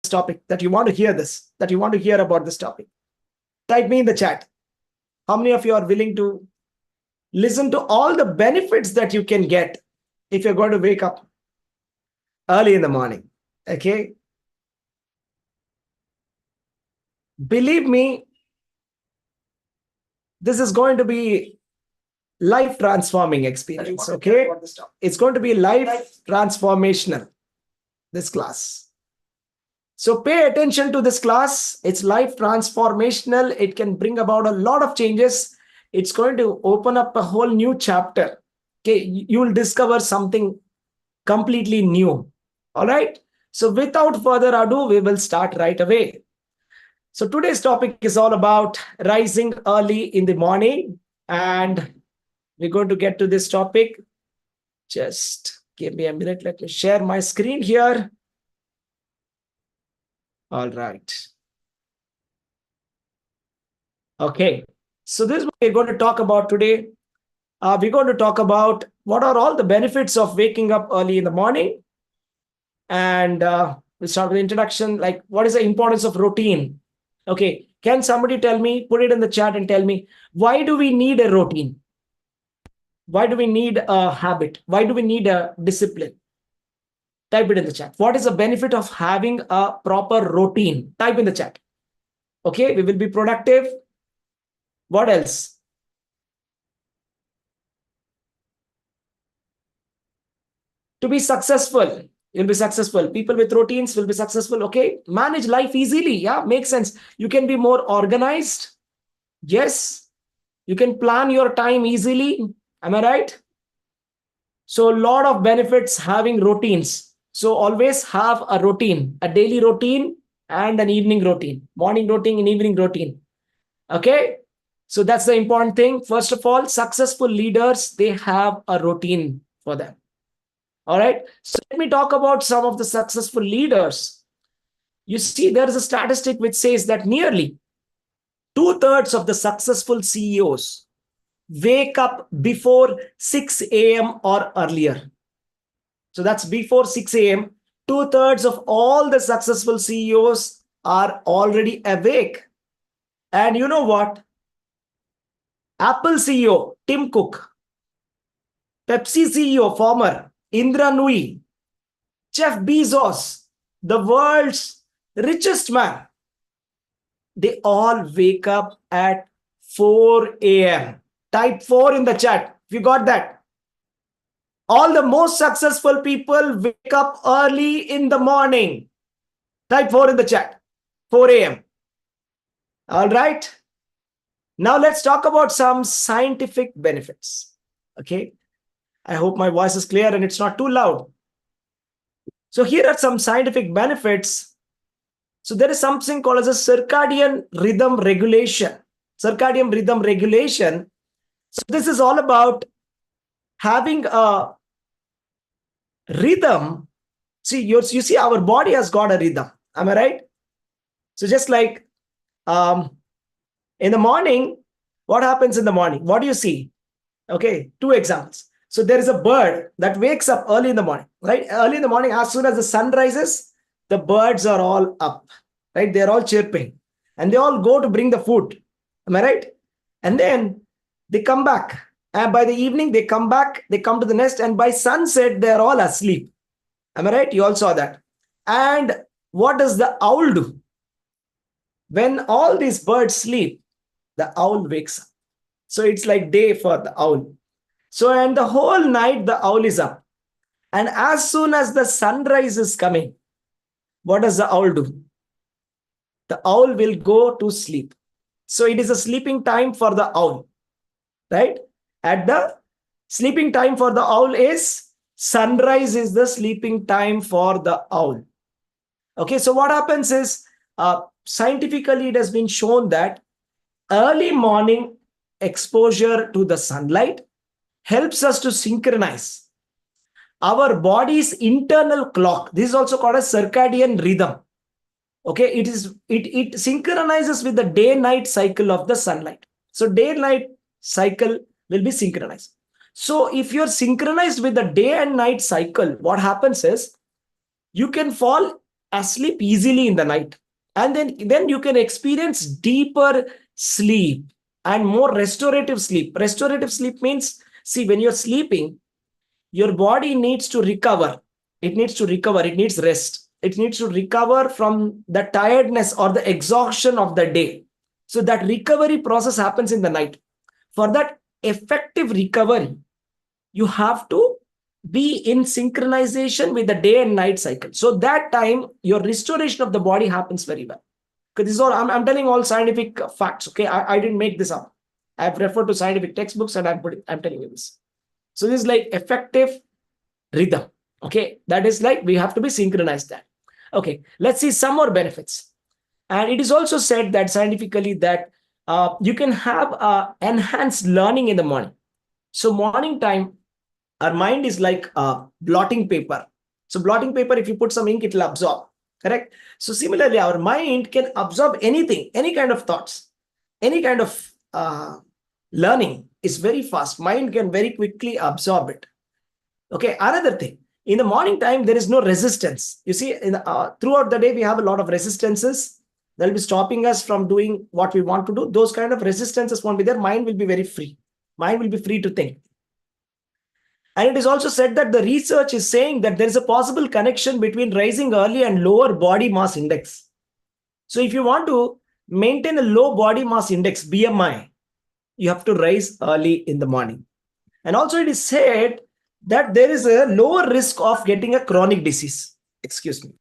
topic, that you want to hear this, that you want to hear about this topic? Type me in the chat. How many of you are willing to listen to all the benefits that you can get if you're going to wake up early in the morning? Okay. Believe me, this is going to be life transforming experience. Okay. It's going to be life transformational, this class. So pay attention to this class. It's life transformational. It can bring about a lot of changes. It's going to open up a whole new chapter. Okay, you will discover something completely new. All right. So without further ado, we will start right away. So today's topic is all about rising early in the morning. And we're going to get to this topic. Just give me a minute. Let me share my screen here. All right. Okay. So this is what we're going to talk about today. We're going to talk about what are all the benefits of waking up early in the morning. And we'll start with the introduction. Like, what is the importance of routine? Okay. Can somebody tell me, put it in the chat and tell me, why do we need a routine? Why do we need a habit? Why do we need a discipline? Type it in the chat. What is the benefit of having a proper routine? Type in the chat. Okay, we will be productive. What else? To be successful. You'll be successful. People with routines will be successful. Okay, manage life easily. Yeah, makes sense. You can be more organized. Yes, you can plan your time easily. Am I right? So a lot of benefits having routines. So always have a routine, a daily routine and an evening routine, morning routine and evening routine. Okay. So that's the important thing. First of all, successful leaders, they have a routine for them. All right. So let me talk about some of the successful leaders. You see, there is a statistic which says that nearly 2/3 of the successful CEOs wake up before 6 a.m. or earlier. So that's before 6 a.m. 2/3 of all the successful CEOs are already awake. And you know what? Apple CEO, Tim Cook, Pepsi CEO, former Indra Nooyi, Jeff Bezos, the world's richest man, they all wake up at 4 a.m. Type 4 in the chat if you got that. All the most successful people wake up early in the morning. Type 4 in the chat. 4 a.m. All right. Now let's talk about some scientific benefits. Okay. I hope my voice is clear and it's not too loud. So here are some scientific benefits. So there is something called as a circadian rhythm regulation. Circadian rhythm regulation. So this is all about having a rhythm. See, you see, our body has got a rhythm. Am I right? So just like in the morning, what happens in the morning? What do you see? Okay, two examples. So there is a bird that wakes up early in the morning, right? Early in the morning, as soon as the sun rises, the birds are all up, right? They're all chirping and they all go to bring the food. Am I right? And then they come back. And by the evening, they come back, they come to the nest, and by sunset, they're all asleep. Am I right? You all saw that. And what does the owl do? When all these birds sleep, the owl wakes up. So it's like day for the owl. So, and the whole night, the owl is up. And as soon as the sunrise is coming, what does the owl do? The owl will go to sleep. So it is a sleeping time for the owl, right? At the sleeping time for the owl is sunrise is the sleeping time for the owl. Okay, so what happens is scientifically it has been shown that early morning exposure to the sunlight helps us to synchronize our body's internal clock. This is also called a circadian rhythm. Okay, it synchronizes with the day-night cycle of the sunlight. So day-night cycle will be synchronized. So if you're synchronized with the day and night cycle, what happens is you can fall asleep easily in the night. And then you can experience deeper sleep and more restorative sleep. Restorative sleep means, see, when you're sleeping, your body needs to recover. It needs to recover. It needs rest. It needs to recover from the tiredness or the exhaustion of the day. So that recovery process happens in the night. For that effective recovery, you have to be in synchronization with the day and night cycle. So that time, your restoration of the body happens very well. Because this is all, I'm telling all scientific facts. Okay, I didn't make this up. I've referred to scientific textbooks and I'm telling you this. So this is like effective rhythm. Okay, that is like we have to be synchronized that. Okay, let's see some more benefits. And it is also said that scientifically that you can have enhanced learning in the morning. So morning time, our mind is like blotting paper. So blotting paper, if you put some ink, it will absorb. Correct. So similarly, our mind can absorb anything, any kind of thoughts, any kind of learning is very fast. Mind can very quickly absorb it. Okay. Another thing, in the morning time, there is no resistance. You see, throughout the day, we have a lot of resistances that will be stopping us from doing what we want to do. Those kind of resistances won't be there. Mind will be very free. Mind will be free to think. And it is also said that the research is saying that there is a possible connection between rising early and lower body mass index. So if you want to maintain a low body mass index, BMI, you have to rise early in the morning. And also it is said that there is a lower risk of getting a chronic disease. Excuse me.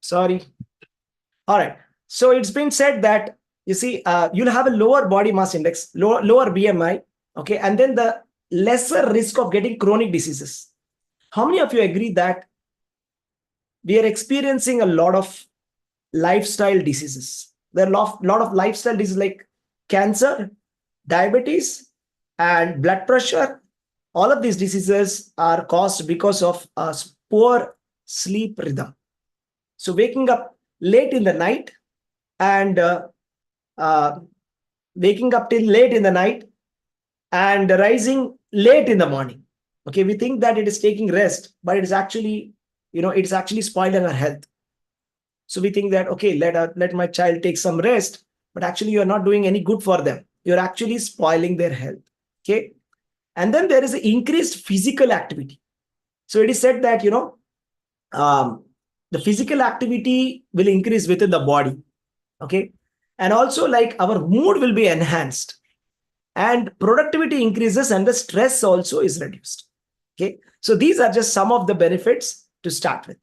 Sorry. All right. So it's been said that, you see, you'll have a lower body mass index, lower BMI, okay, and then the lesser risk of getting chronic diseases. How many of you agree that we are experiencing a lot of lifestyle diseases? There are a lot of lifestyle diseases like cancer, diabetes, and blood pressure. All of these diseases are caused because of a poor sleep rhythm. So waking up late in the night and waking up till late in the night and rising late in the morning. Okay, we think that it is taking rest, but it is actually, it's actually spoiling our health. So we think that, okay, let my child take some rest, but actually you're not doing any good for them. You're actually spoiling their health. Okay. And then there is an increased physical activity. So it is said that, the physical activity will increase within the body. Okay. And also like our mood will be enhanced and productivity increases and the stress also is reduced. Okay. So these are just some of the benefits to start with.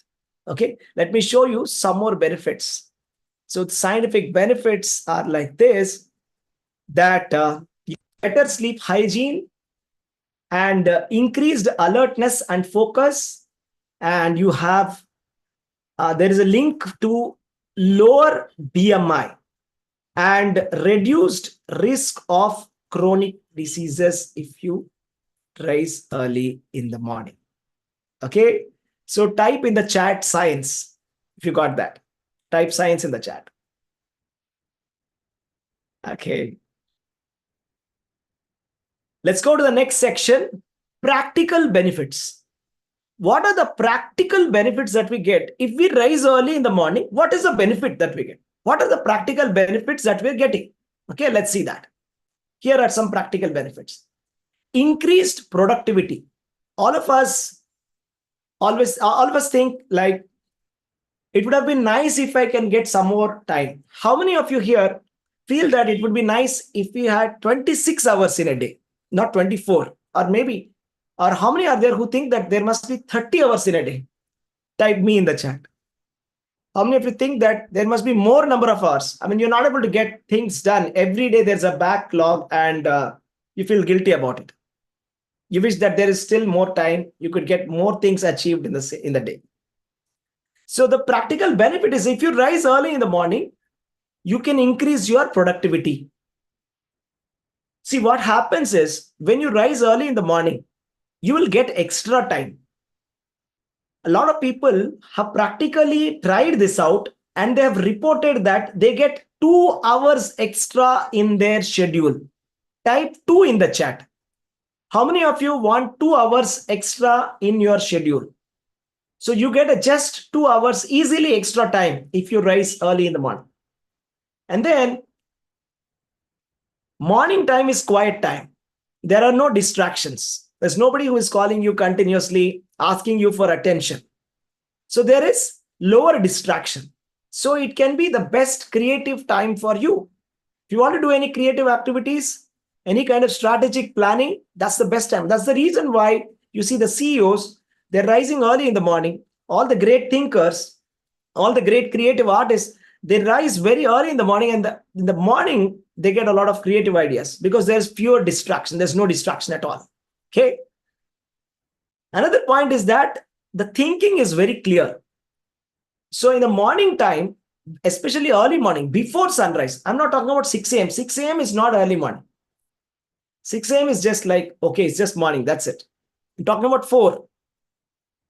Okay. Let me show you some more benefits. So the scientific benefits are like this, that better sleep hygiene and increased alertness and focus. And you have, there is a link to lower BMI and reduced risk of chronic diseases if you rise early in the morning. Okay. So type in the chat science if you got that. Type science in the chat. Okay. Let's go to the next section. Practical benefits. What are the practical benefits that we get if we rise early in the morning? What is the benefit that we get? What are the practical benefits that we're getting? Okay, let's see that. Here are some practical benefits. Increased productivity. All of us think like, it would have been nice if I can get some more time. How many of you here feel that it would be nice if we had 26 hours in a day, not 24, or maybe Or how many are there who think that there must be 30 hours in a day? Type me in the chat. How many of you think that there must be more number of hours? I mean, you're not able to get things done. Every day there's a backlog and you feel guilty about it. You wish that there is still more time. You could get more things achieved in the day. So the practical benefit is if you rise early in the morning, you can increase your productivity. See, what happens is when you rise early in the morning, you will get extra time. A lot of people have practically tried this out and they have reported that they get 2 hours extra in their schedule. Type 2 in the chat. How many of you want 2 hours extra in your schedule? So you get just 2 hours easily extra time if you rise early in the morning. And then morning time is quiet time. There are no distractions. There's nobody who is calling you continuously, asking you for attention. So there is lower distraction. So it can be the best creative time for you. If you want to do any creative activities, any kind of strategic planning, that's the best time. That's the reason why you see the CEOs, they're rising early in the morning. All the great thinkers, all the great creative artists, they rise very early in the morning, and in the morning, they get a lot of creative ideas because there's fewer distraction. There's no distraction at all. Okay. Another point is that the thinking is very clear. So in the morning time, especially early morning, before sunrise, I'm not talking about 6 a.m. 6 a.m. is not early morning. 6 a.m. is just like, okay, it's just morning. That's it. I'm talking about 4.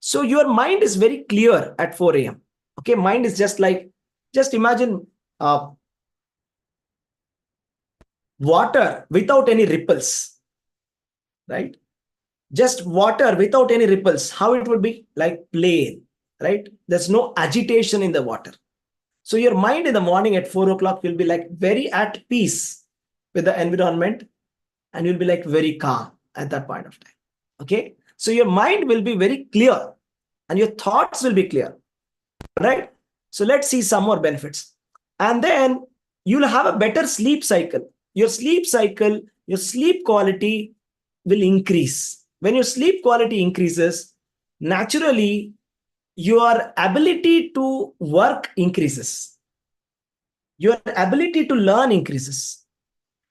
So your mind is very clear at 4 a.m. Okay, mind is just like, just imagine water without any ripples, right? Just water without any ripples. How it would be? Like plain, right? There's no agitation in the water. So your mind in the morning at 4 o'clock will be like very at peace with the environment, and you'll be like very calm at that point of time. Okay. So your mind will be very clear and your thoughts will be clear, right? So let's see some more benefits. And then you'll have a better sleep cycle. Your sleep cycle, your sleep quality will increase. When your sleep quality increases, naturally, your ability to work increases. Your ability to learn increases.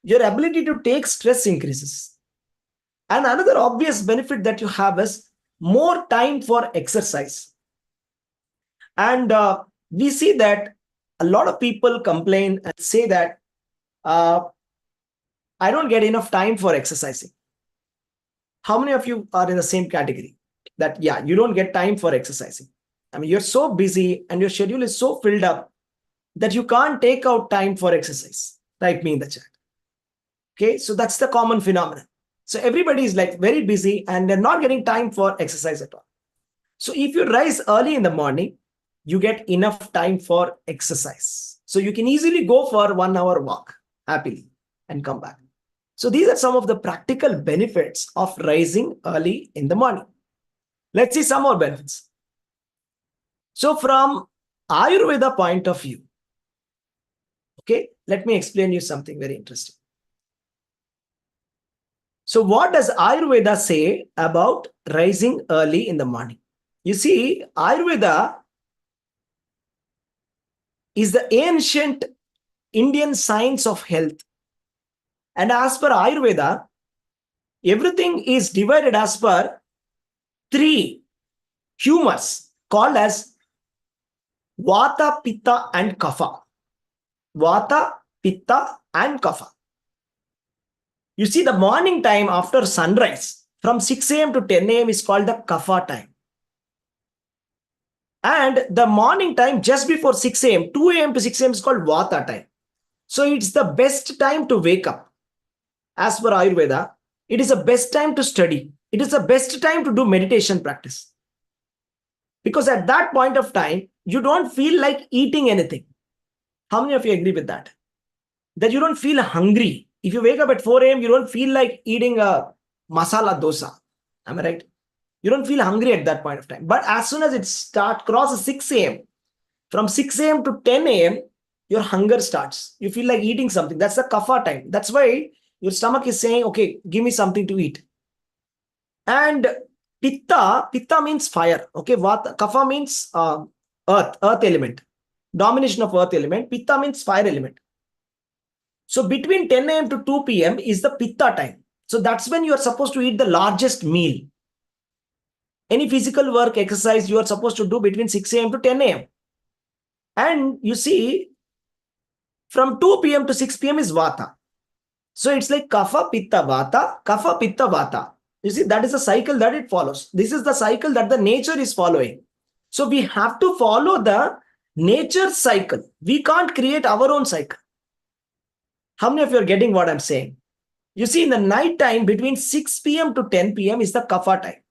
Your ability to take stress increases. And another obvious benefit that you have is more time for exercise. And we see that a lot of people complain and say that I don't get enough time for exercising. How many of you are in the same category? That, yeah, you don't get time for exercising. I mean, you're so busy and your schedule is so filled up that you can't take out time for exercise. Type me in the chat. Okay, so that's the common phenomenon. So everybody is like very busy and they're not getting time for exercise at all. So if you rise early in the morning, you get enough time for exercise. So you can easily go for 1 hour walk happily and come back. So these are some of the practical benefits of rising early in the morning. Let's see some more benefits. So from Ayurveda point of view, okay, let me explain you something very interesting. So what does Ayurveda say about rising early in the morning? You see, Ayurveda is the ancient Indian science of health. And as per Ayurveda, everything is divided as per 3 humors called as Vata, Pitta and Kapha. Vata, Pitta and Kapha. You see, the morning time after sunrise from 6 a.m. to 10 a.m. is called the Kapha time. And the morning time just before 6 a.m., 2 a.m. to 6 a.m. is called Vata time. So it's the best time to wake up. As per Ayurveda, it is the best time to study. It is the best time to do meditation practice. Because at that point of time, you don't feel like eating anything. How many of you agree with that? That you don't feel hungry. If you wake up at 4 a.m., you don't feel like eating a masala dosa. Am I right? You don't feel hungry at that point of time. But as soon as it crosses 6 a.m., from 6 a.m. to 10 a.m., your hunger starts. You feel like eating something. That's the kapha time. That's why your stomach is saying, okay, give me something to eat. And pitta means fire. Okay, vata, kapha means earth element, domination of earth element. Pitta means fire element. So between 10 a.m. to 2 p.m. is the pitta time. So that's when you are supposed to eat the largest meal. Any physical work, exercise you are supposed to do between 6 a.m. to 10 a.m. And you see, from 2 p.m. to 6 p.m. is vata. So it's like kapha, pitta, vata, kapha, pitta, vata. You see, that is the cycle that it follows. This is the cycle that the nature is following. So we have to follow the nature cycle. We can't create our own cycle. How many of you are getting what I'm saying? You see, in the night time between 6 p.m. to 10 p.m. is the kapha time.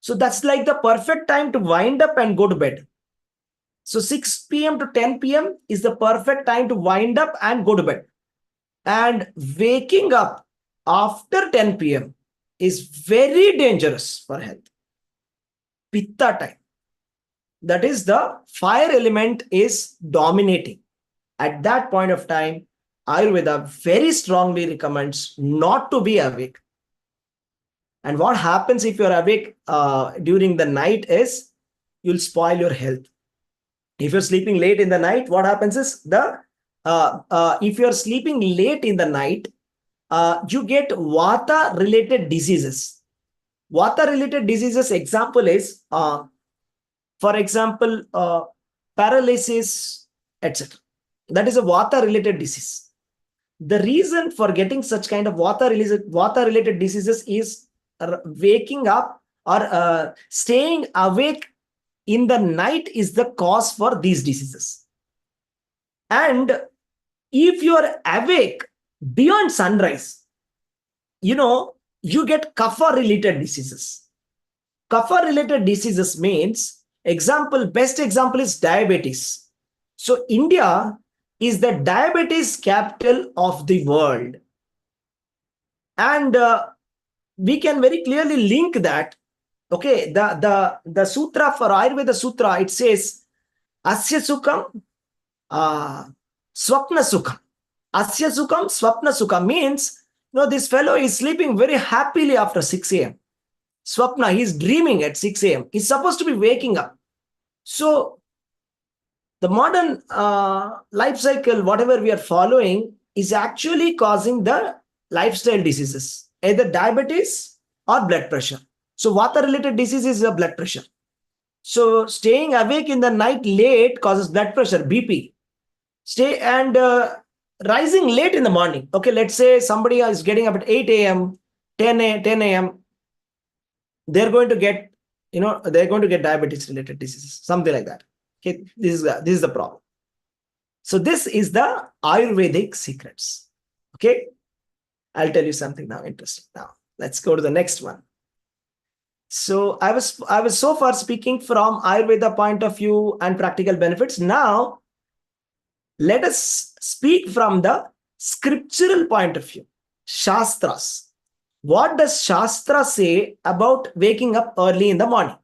So that's like the perfect time to wind up and go to bed. So 6 p.m. to 10 p.m. is the perfect time to wind up and go to bed. And waking up after 10 p.m. is very dangerous for health. Pitta time. That is, the fire element is dominating. At that point of time, Ayurveda very strongly recommends not to be awake. And what happens if you're awake during the night is you'll spoil your health. If you're sleeping late in the night, what happens is if you're sleeping late in the night, you get vata related diseases. Vata related diseases example is, for example, paralysis, etc. That is a vata related disease. The reason for getting such kind of vata related diseases is waking up or staying awake in the night is the cause for these diseases. And if you are awake beyond sunrise, you get kapha related diseases. Kapha related diseases means, best example is diabetes. So India is the diabetes capital of the world. And we can very clearly link that. Okay, the sutra for Ayurveda sutra, it says, Asya Sukham, Swapna Sukham. Asya Sukham, Swapna Sukham means, this fellow is sleeping very happily after 6 a.m. Swapna, he's dreaming at 6 a.m. He's supposed to be waking up. So the modern life cycle, whatever we are following, is actually causing the lifestyle diseases, either diabetes or blood pressure. So vata related disease is blood pressure. So staying awake in the night late causes blood pressure, BP. Rising late in the morning. Okay, let's say somebody is getting up at 8 a.m., 10 a.m. They're going to get, diabetes related diseases, something like that. Okay, this is the problem. So this is the Ayurvedic secrets. Okay, I'll tell you something now interesting. Now let's go to the next one. So I was so far speaking from Ayurveda point of view and practical benefits. Now let us speak from the scriptural point of view. Shastras. What does Shastra say about waking up early in the morning?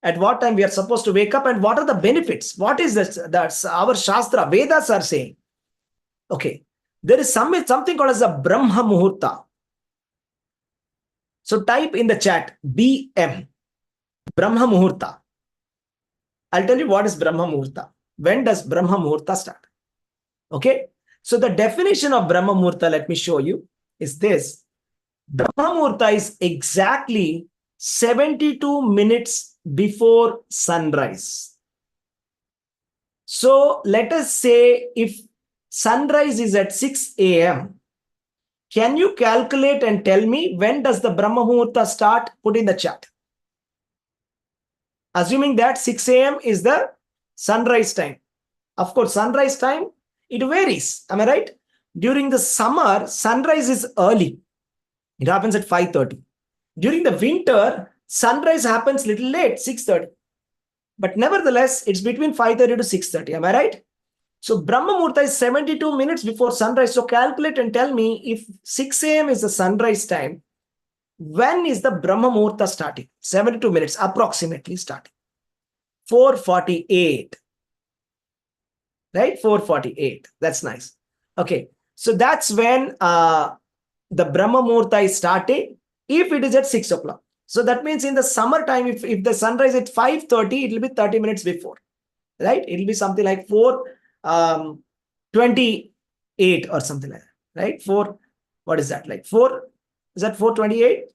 At what time we are supposed to wake up, and what are the benefits? What is this? That's our Shastra. Vedas are saying. Okay, there is something called as a Brahma Muhurta. So type in the chat BM, Brahma Muhurta. I'll tell you what is Brahma Muhurta. When does Brahma Muhurta start? Okay, so the definition of Brahma Muhurta, let me show you, is this. Brahma Muhurta is exactly 72 minutes before sunrise. So let us say if sunrise is at 6 a.m., can you calculate and tell me when does the Brahma Muhurta start? Put in the chat. Assuming that 6 a.m. is the sunrise time. Of course, sunrise time, it varies. Am I right? During the summer, sunrise is early. It happens at 5:30. During the winter, sunrise happens little late, 6:30. But nevertheless, it's between 5:30 to 6:30. Am I right? So Brahma Muhurta is 72 minutes before sunrise. So calculate and tell me, if 6 a.m. is the sunrise time, when is the Brahma Muhurta starting? 72 minutes approximately starting. 4:48. Right? 4:48. That's nice. Okay. So that's when the Brahma Muhurta is starting. if it is at 6 o'clock. So that means in the summertime, if the sunrise at 5:30, it will be 30 minutes before, right? It will be something like 4:28 or something like that, right? What is that? Like 4, is that 4:28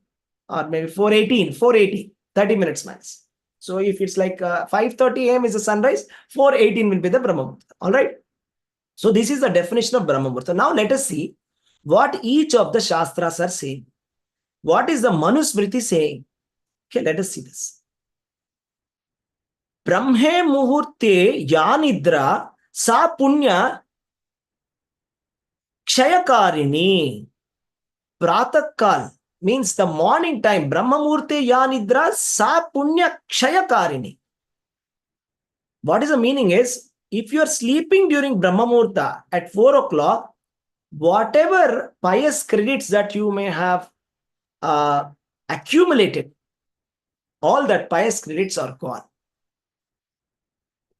or maybe 4:18, 4:80, 30 minutes max. So if it's like 5:30 a.m. is the sunrise, 4:18 will be the Brahma Muhurta. All right. So this is the definition of Brahma Muhurta. Now let us see what each of the Shastras are saying. What is the Manusmriti saying? Okay, let us see this. Brahme Muhurte Yanidra Sa Punya Kshayakarini. Pratakal means the morning time. Brahma Muhurte Yanidra Sa Punya Kshayakarini. What is the meaning is, if you are sleeping during Brahma Muhurta at 4 o'clock, whatever pious credits that you may have accumulated, all that pious credits are gone.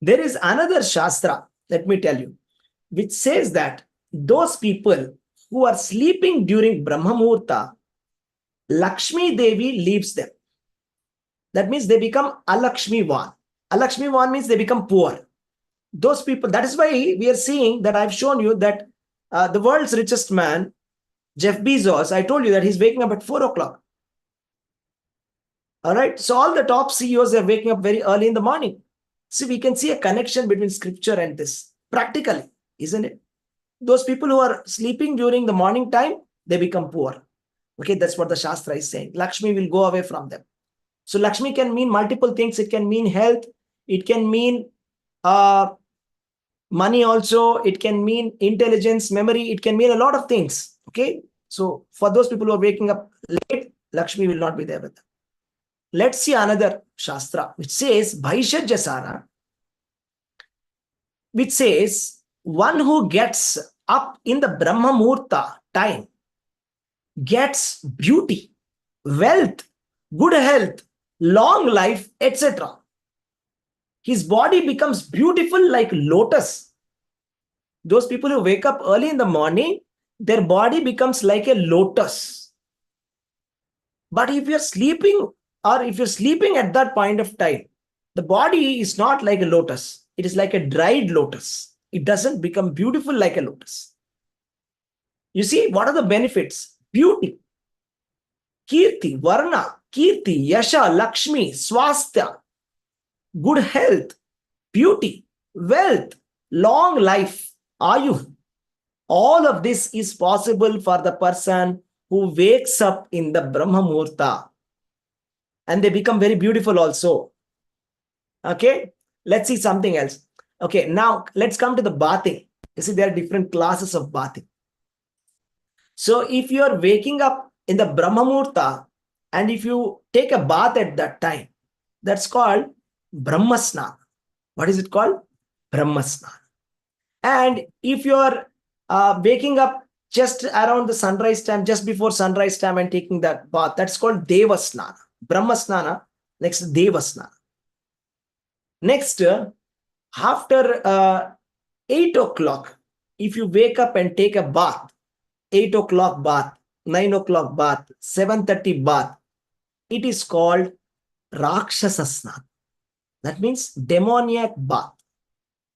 There is another Shastra, let me tell you, which says that those people who are sleeping during Brahma Muhurta, Lakshmi Devi leaves them. That means they become Alakshmivan. Alakshmivan means they become poor. Those people, that is why we are seeing that I've shown you that the world's richest man, Jeff Bezos, I told you that he's waking up at 4 o'clock. All right. So all the top CEOs are waking up very early in the morning. See, we can see a connection between scripture and this practically, isn't it? Those people who are sleeping during the morning time, they become poor. Okay, that's what the Shastra is saying. Lakshmi will go away from them. So Lakshmi can mean multiple things. It can mean health. It can mean money also. It can mean intelligence, memory. It can mean a lot of things. Okay. So for those people who are waking up late, Lakshmi will not be there with them. Let's see another Shastra, which says Bhaishajyasara, which says one who gets up in the Brahma Muhurta time gets beauty, wealth, good health, long life, etc. His body becomes beautiful like lotus. Those people who wake up early in the morning, their body becomes like a lotus. But if you're sleeping, or if you're sleeping at that point of time, the body is not like a lotus. It is like a dried lotus. It doesn't become beautiful like a lotus. You see, what are the benefits? Beauty, Kirti, Varna, Kirti, Yasha, Lakshmi, Swastha, good health, beauty, wealth, long life, Ayu. All of this is possible for the person who wakes up in the Brahma Muhurta. And they become very beautiful also. Okay, let's see something else. Okay, now let's come to the bathing. You see, there are different classes of bathing. So if you are waking up in the Brahma Muhurta and if you take a bath at that time, that's called Brahmasnana. What is it called? Brahmasnana. And if you are waking up just around the sunrise time, just before sunrise time and taking that bath, that's called Devasnana. Brahmasnana, next Devasnana. Next, after 8 o'clock, if you wake up and take a bath, 8 o'clock bath, 9 o'clock bath, 7:30 bath, it is called Rakshasasnana. That means demoniac bath.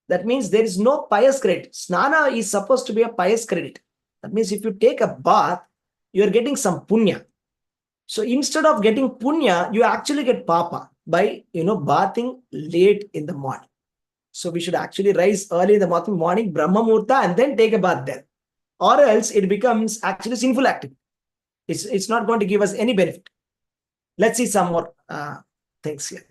That means there is no pious credit. Snana is supposed to be a pious credit. That means if you take a bath, you are getting some punya. So instead of getting punya, you actually get papa by, bathing late in the morning. So we should actually rise early in the morning, Brahma Muhurta, and then take a bath then. Or else it becomes actually sinful activity. It's not going to give us any benefit. Let's see some more things here.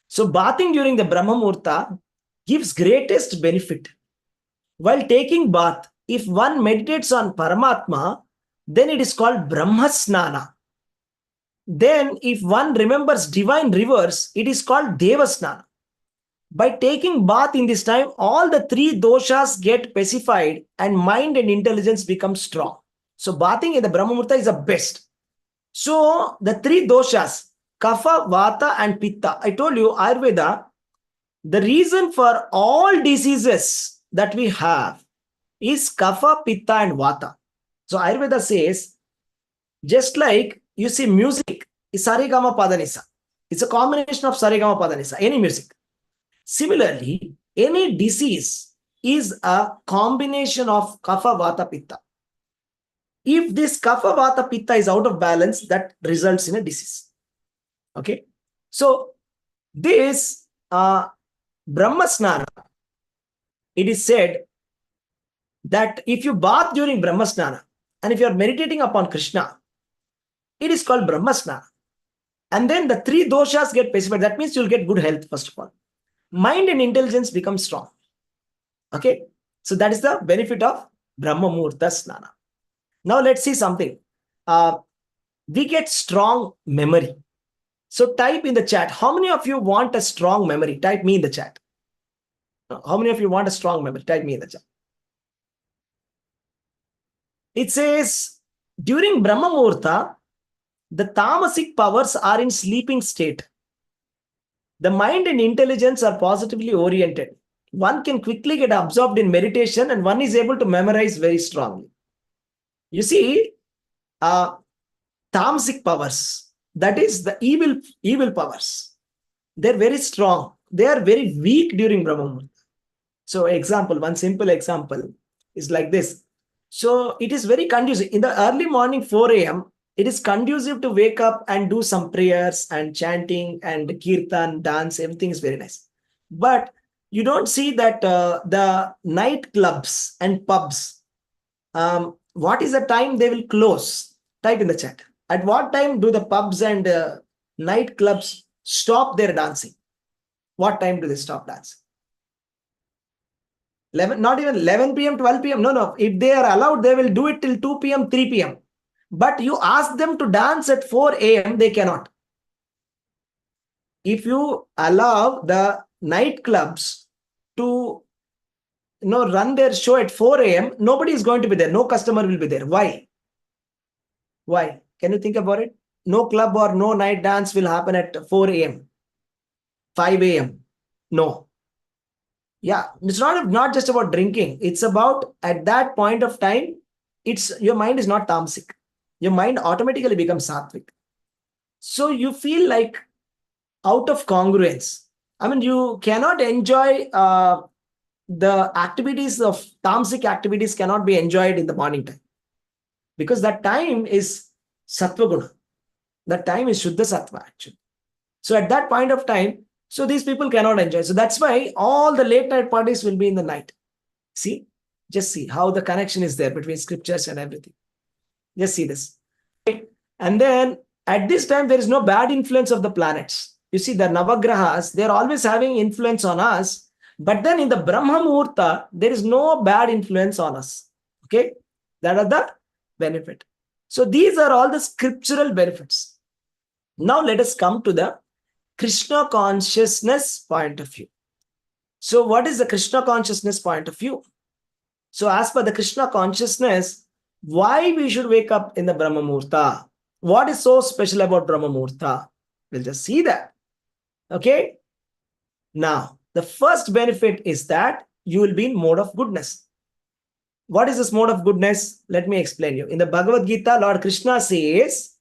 So bathing during the Brahma Muhurta gives greatest benefit. While taking bath, if one meditates on Paramatma, then it is called Brahmasnana. Then if one remembers divine rivers, it is called Devasnana. By taking bath in this time, all the three doshas get pacified and mind and intelligence become strong. So bathing in the Brahma Muhurta is the best. So the three doshas, Kapha, Vata and Pitta. I told you, Ayurveda, the reason for all diseases that we have is Kapha, Pitta and Vata. So Ayurveda says, Just like you see music is Sarigama Padanisa. It's a combination of Sarigama Padanisa, any music. Similarly, any disease is a combination of Kapha Vata Pitta. If this Kapha Vata Pitta is out of balance, that results in a disease. Okay. So this Brahma Snana, it is said that if you bath during Brahma Snana and if you are meditating upon Krishna, it is called Brahma Snana. And then the three doshas get pacified. That means you'll get good health, first of all. Mind and intelligence become strong. Okay. So that is the benefit of Brahma Muhurta Snana. Now let's see something. We get strong memory. So type in the chat, how many of you want a strong memory? Type me in the chat. How many of you want a strong memory? Type me in the chat. It says, during Brahma Muhurta, the tamasic powers are in sleeping state. The mind and intelligence are positively oriented. One can quickly get absorbed in meditation and one is able to memorize very strongly. You see, tamasic powers, that is the evil powers, they're very strong. They are very weak during Brahma Muhurta. So example, one simple example is like this. So it is very conducive. In the early morning, 4 a.m., it is conducive to wake up and do some prayers and chanting and kirtan, dance, everything is very nice. But you don't see that the night clubs and pubs, what is the time they will close? Type in the chat. At what time do the pubs and night clubs stop their dancing? What time do they stop dancing? 11, not even 11 p.m., 12 p.m. No. If they are allowed, they will do it till 2 p.m., 3 p.m. But you ask them to dance at 4 a.m., they cannot. If you allow the nightclubs to run their show at 4 a.m., nobody is going to be there. No customer will be there. Why? Why? Can you think about it? No club or no night dance will happen at 4 a.m., 5 a.m. No. Yeah, it's not just about drinking. It's about at that point of time, your mind is not tamasic. Your mind automatically becomes sattvic. So you feel like out of congruence. I mean, you cannot enjoy the activities of tamasic activities cannot be enjoyed in the morning time, because that time is sattva guna. That time is shuddha sattva actually. So at that point of time, so these people cannot enjoy. So that's why all the late night parties will be in the night. See, just see how the connection is there between scriptures and everything. Just see this. And then at this time, there is no bad influence of the planets. You see, the Navagrahas, they're always having influence on us. But then in the Brahma Muhurta, there is no bad influence on us. Okay? That are the benefit. So these are all the scriptural benefits. Now let us come to the Krishna consciousness point of view. So what is the Krishna consciousness point of view? So as per the Krishna consciousness, why we should wake up in the Brahma Muhurta? What is so special about Brahma Muhurta? We'll just see that. Okay? Now, the first benefit is that you will be in mode of goodness. What is this mode of goodness? Let me explain you. In the Bhagavad Gita, Lord Krishna says,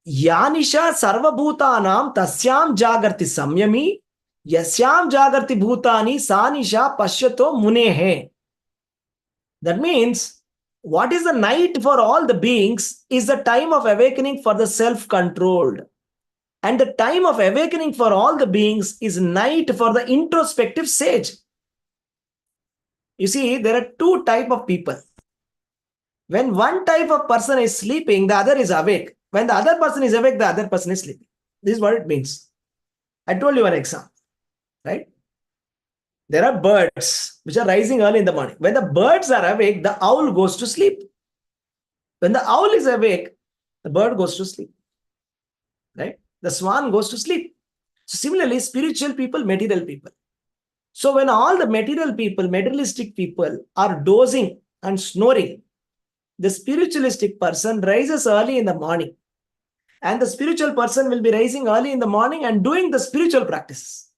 Yanisha sarvabhutanam tasyam jagarti samyami yasyam jagarti bhutani sanisha pashyato munehe. That means, what is the night for all the beings is the time of awakening for the self-controlled. And the time of awakening for all the beings is night for the introspective sage. You see, there are two types of people. When one type of person is sleeping, the other is awake. When the other person is awake, the other person is sleeping. This is what it means. I told you an example, right? There are birds which are rising early in the morning. When the birds are awake, the owl goes to sleep. When the owl is awake, the bird goes to sleep, right? The swan goes to sleep. So similarly, spiritual people, material people. So when all the material people, materialistic people are dozing and snoring, the spiritualistic person rises early in the morning. And the spiritual person will be rising early in the morning and doing the spiritual practices.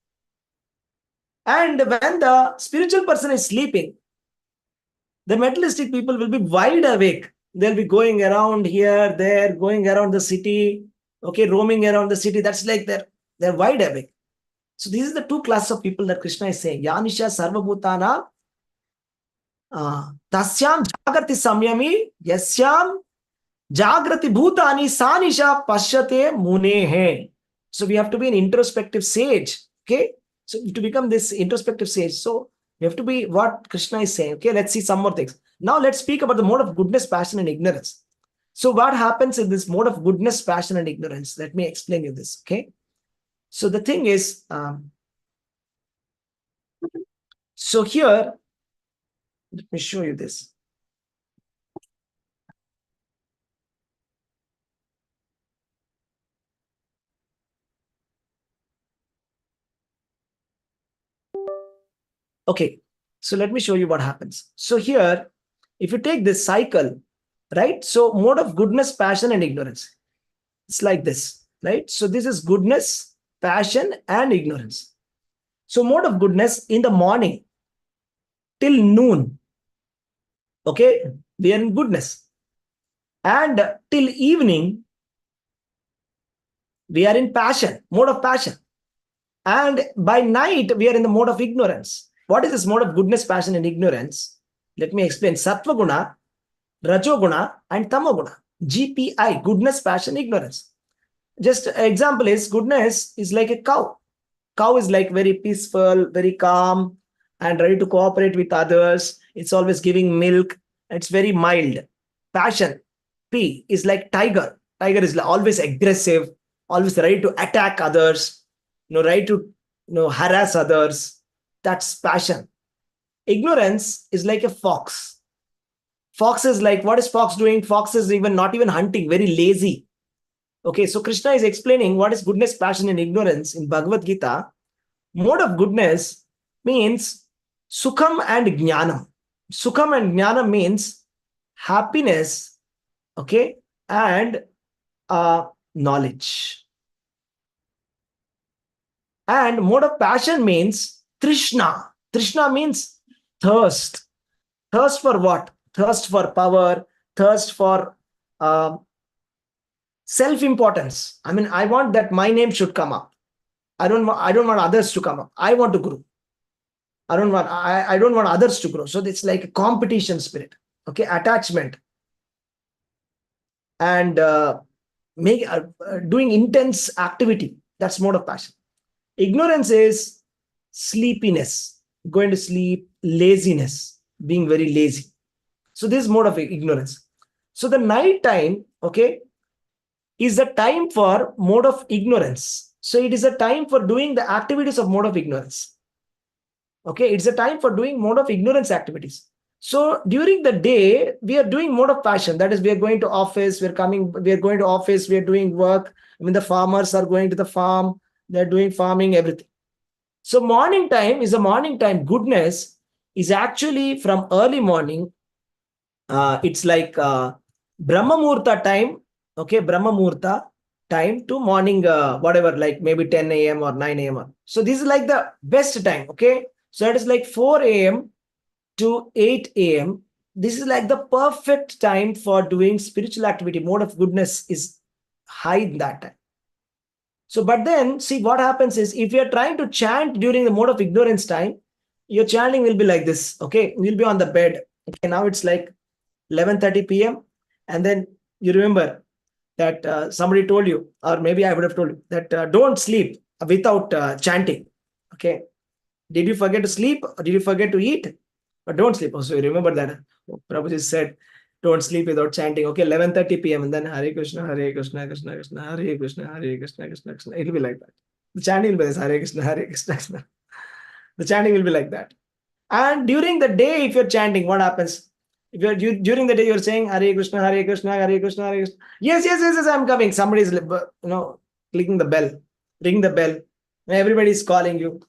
And when the spiritual person is sleeping, the materialistic people will be wide awake They'll be going around here, there, going around the city, okay, roaming around the city. That's like they're wide awake. So these are the two classes of people that Krishna is saying. Yanisha sarvabhutana tasyam jagrati samyami yasyam jagrati bhutani sanisha pashyate munehe. So we have to be an introspective sage. Okay. So to become this introspective sage, so we have to be what Krishna is saying. Okay, let's see some more things. Now let's speak about the mode of goodness, passion, and ignorance. So what happens in this mode of goodness, passion, and ignorance? Let me explain you this. Okay. So the thing is, so here, let me show you this. Okay, so let me show you what happens. So here, if you take this cycle, right? So mode of goodness, passion, and ignorance. It's like this, right? So this is goodness, passion, and ignorance. So mode of goodness in the morning till noon, okay, we are in goodness. And till evening, we are in passion, mode of passion. And by night, we are in the mode of ignorance. What is this mode of goodness, passion, and ignorance? Let me explain. Sattva guna, Rajoguna, and Tamoguna. GPI, goodness, passion, ignorance. Just example is goodness is like a cow. Cow is like very peaceful, very calm, and ready to cooperate with others. It's always giving milk. It's very mild. Passion, P, is like tiger. Tiger is always aggressive, always ready to attack others, ready to harass others. That's passion. Ignorance is like a fox. Fox is like, what is fox doing? Fox is not even hunting, very lazy. Okay, so Krishna is explaining what is goodness, passion, and ignorance in Bhagavad Gita. Mode of goodness means sukham and jnanam. Sukham and jnanam means happiness, okay, and knowledge. And mode of passion means trishna. Trishna means thirst. Thirst for what? Thirst for power, thirst for self-importance. I mean, I want that my name should come up. I don't want others to come up. I want to grow. I don't want others to grow. So it's like a competition spirit. Okay, attachment. And doing intense activity. That's mode of passion. Ignorance is sleepiness, going to sleep, laziness, being very lazy. So this is mode of ignorance. So the night time, okay, is the time for mode of ignorance. So it is a time for doing the activities of mode of ignorance. Okay, it's a time for doing mode of ignorance activities. So during the day, we are doing mode of passion. That is, we are going to office, we are going to office, we are doing work. I mean, the farmers are going to the farm, they're doing farming, everything. So morning time is a morning time. Goodness is actually from early morning. It's like Brahma Muhurta time. Okay, Brahma Muhurta time to morning, whatever, like maybe 10 a.m. or 9 a.m. So this is like the best time. Okay, so it is like 4 a.m. to 8 a.m. This is like the perfect time for doing spiritual activity. Mode of goodness is high in that time. So, but then see what happens is if you're trying to chant during the mode of ignorance time, your chanting will be like this. Okay, you'll be on the bed. Okay, now it's like 11:30 p.m. And then you remember that somebody told you, or maybe I would have told you that don't sleep without chanting. Okay, did you forget to sleep or did you forget to eat? But don't sleep. Also, you remember that Prabhuji said, don't sleep without chanting. Okay, 11:30 p.m. and then Hare Krishna, Krishna Krishna, Hare Krishna, Krishna Krishna. It'll be like that. The chanting will be this, Hare Krishna, Krishna. The chanting will be like that. And during the day, if you're chanting, what happens? If you're during the day, you're saying Hare Krishna, Hare Krishna, Hare Krishna, Hare Krishna. Yes, I'm coming. Somebody's clicking the bell, ring the bell. Everybody is calling you.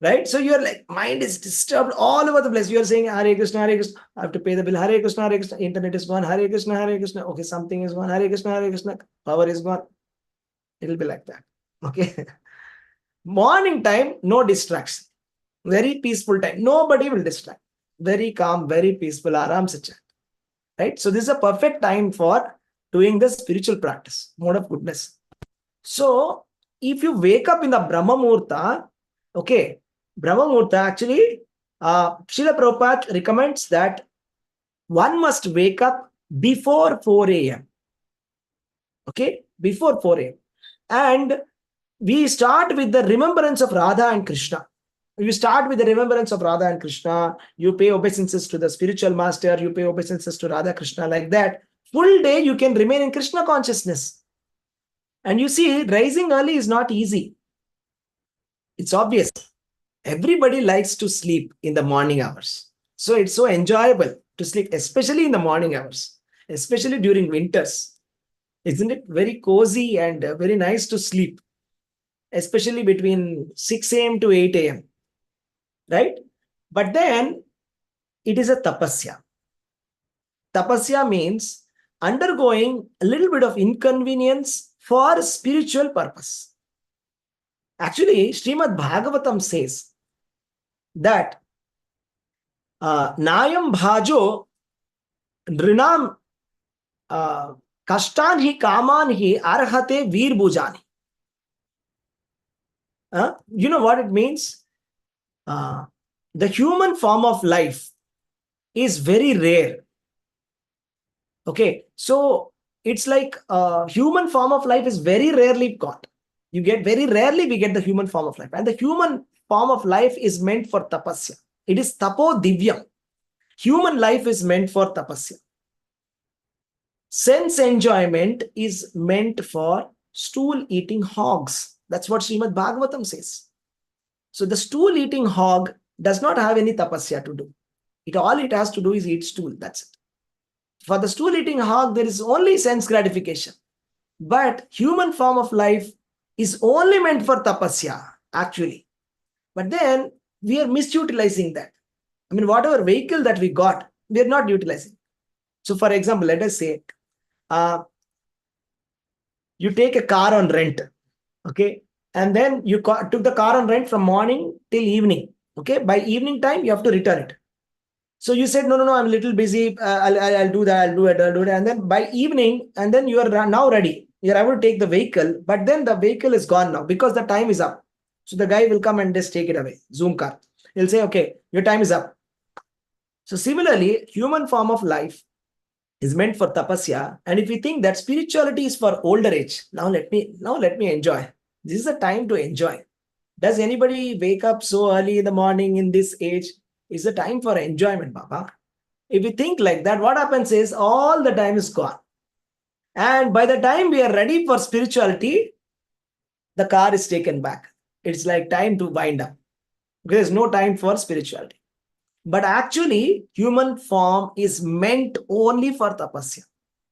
Right? So your mind is disturbed all over the place. You are saying Hare Krishna, Hare Krishna. I have to pay the bill. Hare Krishna, Hare Krishna. Internet is gone. Hare Krishna, Hare Krishna. Okay, something is gone. Hare Krishna, Hare Krishna. Power is gone. It will be like that. Okay. Morning time, no distraction. Very peaceful time. Nobody will distract. Very calm, very peaceful. Aram se chant. right? So this is a perfect time for doing the spiritual practice, mode of goodness. So if you wake up in the Brahma Muhurta, okay, Brahma Muhurta actually, Srila Prabhupada recommends that one must wake up before 4 a.m. Okay, before 4 a.m. And we start with the remembrance of Radha and Krishna. You start with the remembrance of Radha and Krishna. You pay obeisances to the spiritual master. You pay obeisances to Radha Krishna, like that. Full day you can remain in Krishna consciousness. And you see, rising early is not easy. It's obvious. Everybody likes to sleep in the morning hours. So it's so enjoyable to sleep, especially in the morning hours, especially during winters. Isn't it very cozy and very nice to sleep, especially between 6 a.m. to 8 a.m., right? But then it is a tapasya. Tapasya means undergoing a little bit of inconvenience for spiritual purpose. Actually, Srimad Bhagavatam says that Nayam Bhajo Nrinam Kashtan hi Kaman hi Arhate Veer Bhujani. You know what it means? The human form of life is very rare. Okay, so it's like human form of life is very rarely got. You get very rarely we get the human form of life, and the human form of life is meant for tapasya. It is tapo divyam. Human life is meant for tapasya. Sense enjoyment is meant for stool eating hogs. That's what Srimad Bhagavatam says. So the stool eating hog does not have any tapasya to do. All it has to do is eat stool. That's it. For the stool eating hog, there is only sense gratification. But human form of life is only meant for tapasya, actually. But then we are misutilizing that. I mean, whatever vehicle that we got, we are not utilizing. So for example, let us say, you take a car on rent, okay? And then you took the car on rent from morning till evening, okay? By evening time, you have to return it. So you said, no, I'm a little busy. I'll do that. I'll do it. And then by evening, and then you are now ready. You're able to take the vehicle, but then the vehicle is gone now because the time is up. So the guy will come and just take it away. Zoom car. He'll say, okay, your time is up. So similarly, human form of life is meant for tapasya. And if we think that spirituality is for older age, now let me enjoy. This is a time to enjoy. Does anybody wake up so early in the morning in this age? It's a time for enjoyment, Baba. If we think like that, what happens is all the time is gone. And by the time we are ready for spirituality, the car is taken back. It's like time to wind up. There's no time for spirituality. But actually, human form is meant only for tapasya.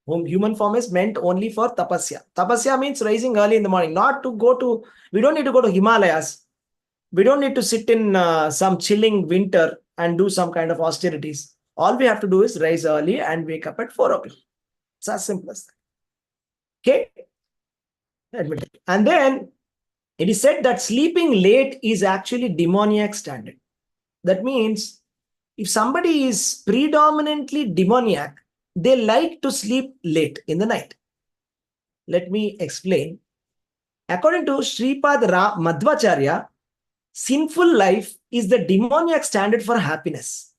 Human form is meant only for tapasya. Tapasya means rising early in the morning, we don't need to go to Himalayas. We don't need to sit in some chilling winter and do some kind of austerities. All we have to do is rise early and wake up at 4 o'clock. It's as simple as that. Okay? And then it is said that sleeping late is actually demoniac standard. That means if somebody is predominantly demoniac, they like to sleep late in the night. Let me explain. According to Sripad Madhvacharya, sinful life is the demoniac standard for happiness.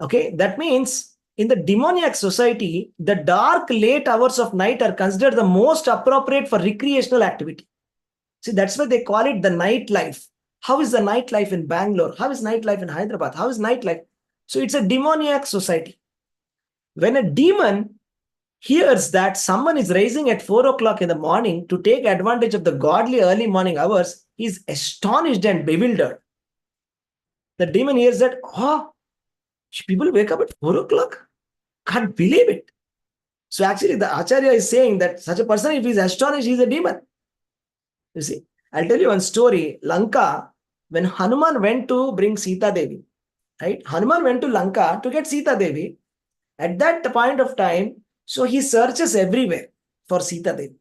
Okay, that means in the demoniac society, the dark late hours of night are considered the most appropriate for recreational activity. See, that's why they call it the nightlife. How is the nightlife in Bangalore? How is nightlife in Hyderabad? How is nightlife? So it's a demoniac society. When a demon hears that someone is rising at 4 o'clock in the morning to take advantage of the godly early morning hours, he is astonished and bewildered. The demon hears that, people wake up at 4 o'clock? Can't believe it. So actually the Acharya is saying that such a person, if he is astonished, he is a demon. You see, I'll tell you one story. Lanka, when Hanuman went to bring Sita Devi, right? Hanuman went to Lanka to get Sita Devi. At that point of time, so he searches everywhere for Sita Devi.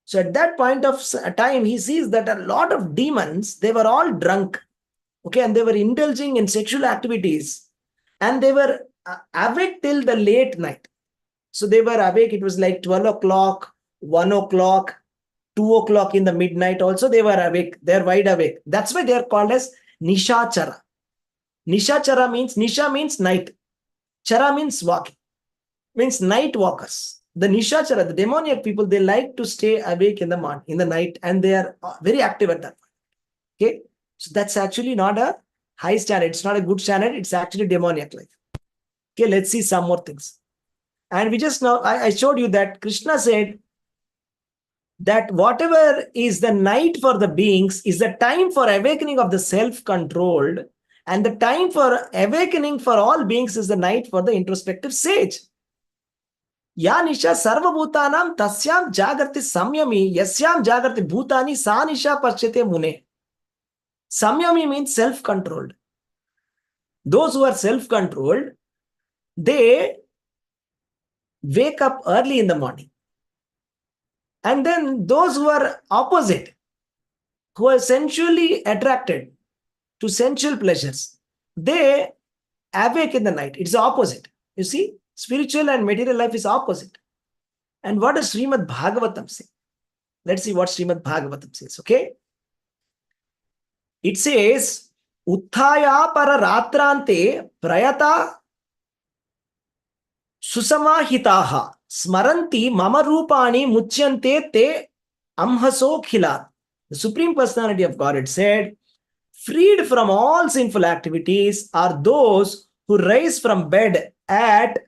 So at that point of time, he sees that a lot of demons, they were all drunk. Okay, and they were indulging in sexual activities. And they were awake till the late night. So they were awake. It was like 12 o'clock, 1 o'clock, 2 o'clock in the midnight. Also, they were awake. They're wide awake. That's why they're called as Nishachara. Nishachara means, Nisha means night. Chara means walking, means night walkers. The Nishachara, the demoniac people, they like to stay awake in the morning, in the night, and they are very active at that point. Okay. So that's actually not a high standard. It's not a good standard. It's actually demoniac life. Okay. Let's see some more things. And we just now, I showed you that Krishna said that whatever is the night for the beings is the time for awakening of the self-controlled, and the time for awakening for all beings is the night for the introspective sage. Ya nisha sarvabhutanam tasyam jagrati samyami yasyam jagrati bhutani sa nisha paschate mune. Samyami means self-controlled. Those who are self-controlled, they wake up early in the morning. And then those who are opposite, who are sensually attracted to sensual pleasures, they awake in the night. It's the opposite. You see, spiritual and material life is opposite. And what does Srimad Bhagavatam say? Let's see what Srimad Bhagavatam says, okay? It says, Utthaya para ratrante prayata susamahitaha smaranti mama rupani muchyante te amhaso khilat. The Supreme Personality of Godhead said, freed from all sinful activities are those who rise from bed at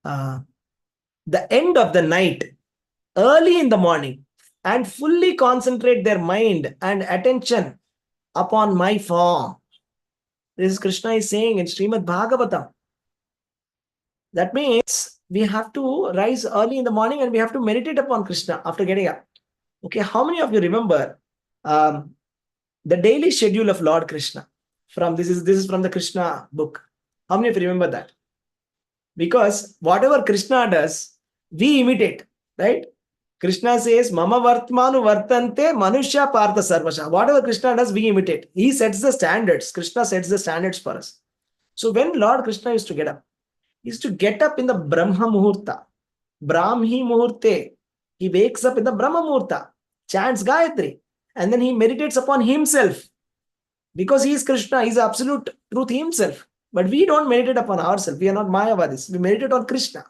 the end of the night, early in the morning, and fully concentrate their mind and attention upon my form. This is Krishna is saying in Srimad Bhagavatam. That means we have to rise early in the morning and we have to meditate upon Krishna after getting up. Okay, how many of you remember the daily schedule of Lord Krishna? This is from the Krishna book. How many of you remember that? Because whatever Krishna does, we imitate, right? Krishna says, Mama Vartmanu Vartante Manusya Partha Sarvasha. Whatever Krishna does, we imitate. He sets the standards. Krishna sets the standards for us. So when Lord Krishna used to get up, he used to get up in the Brahma Muhurta. Brahmi Muhurte. He wakes up in the Brahma Muhurta, chants Gayatri, and then he meditates upon himself. Because he is Krishna, he is absolute truth himself. But we don't meditate upon ourselves. We are not Mayavadis. We meditate on Krishna.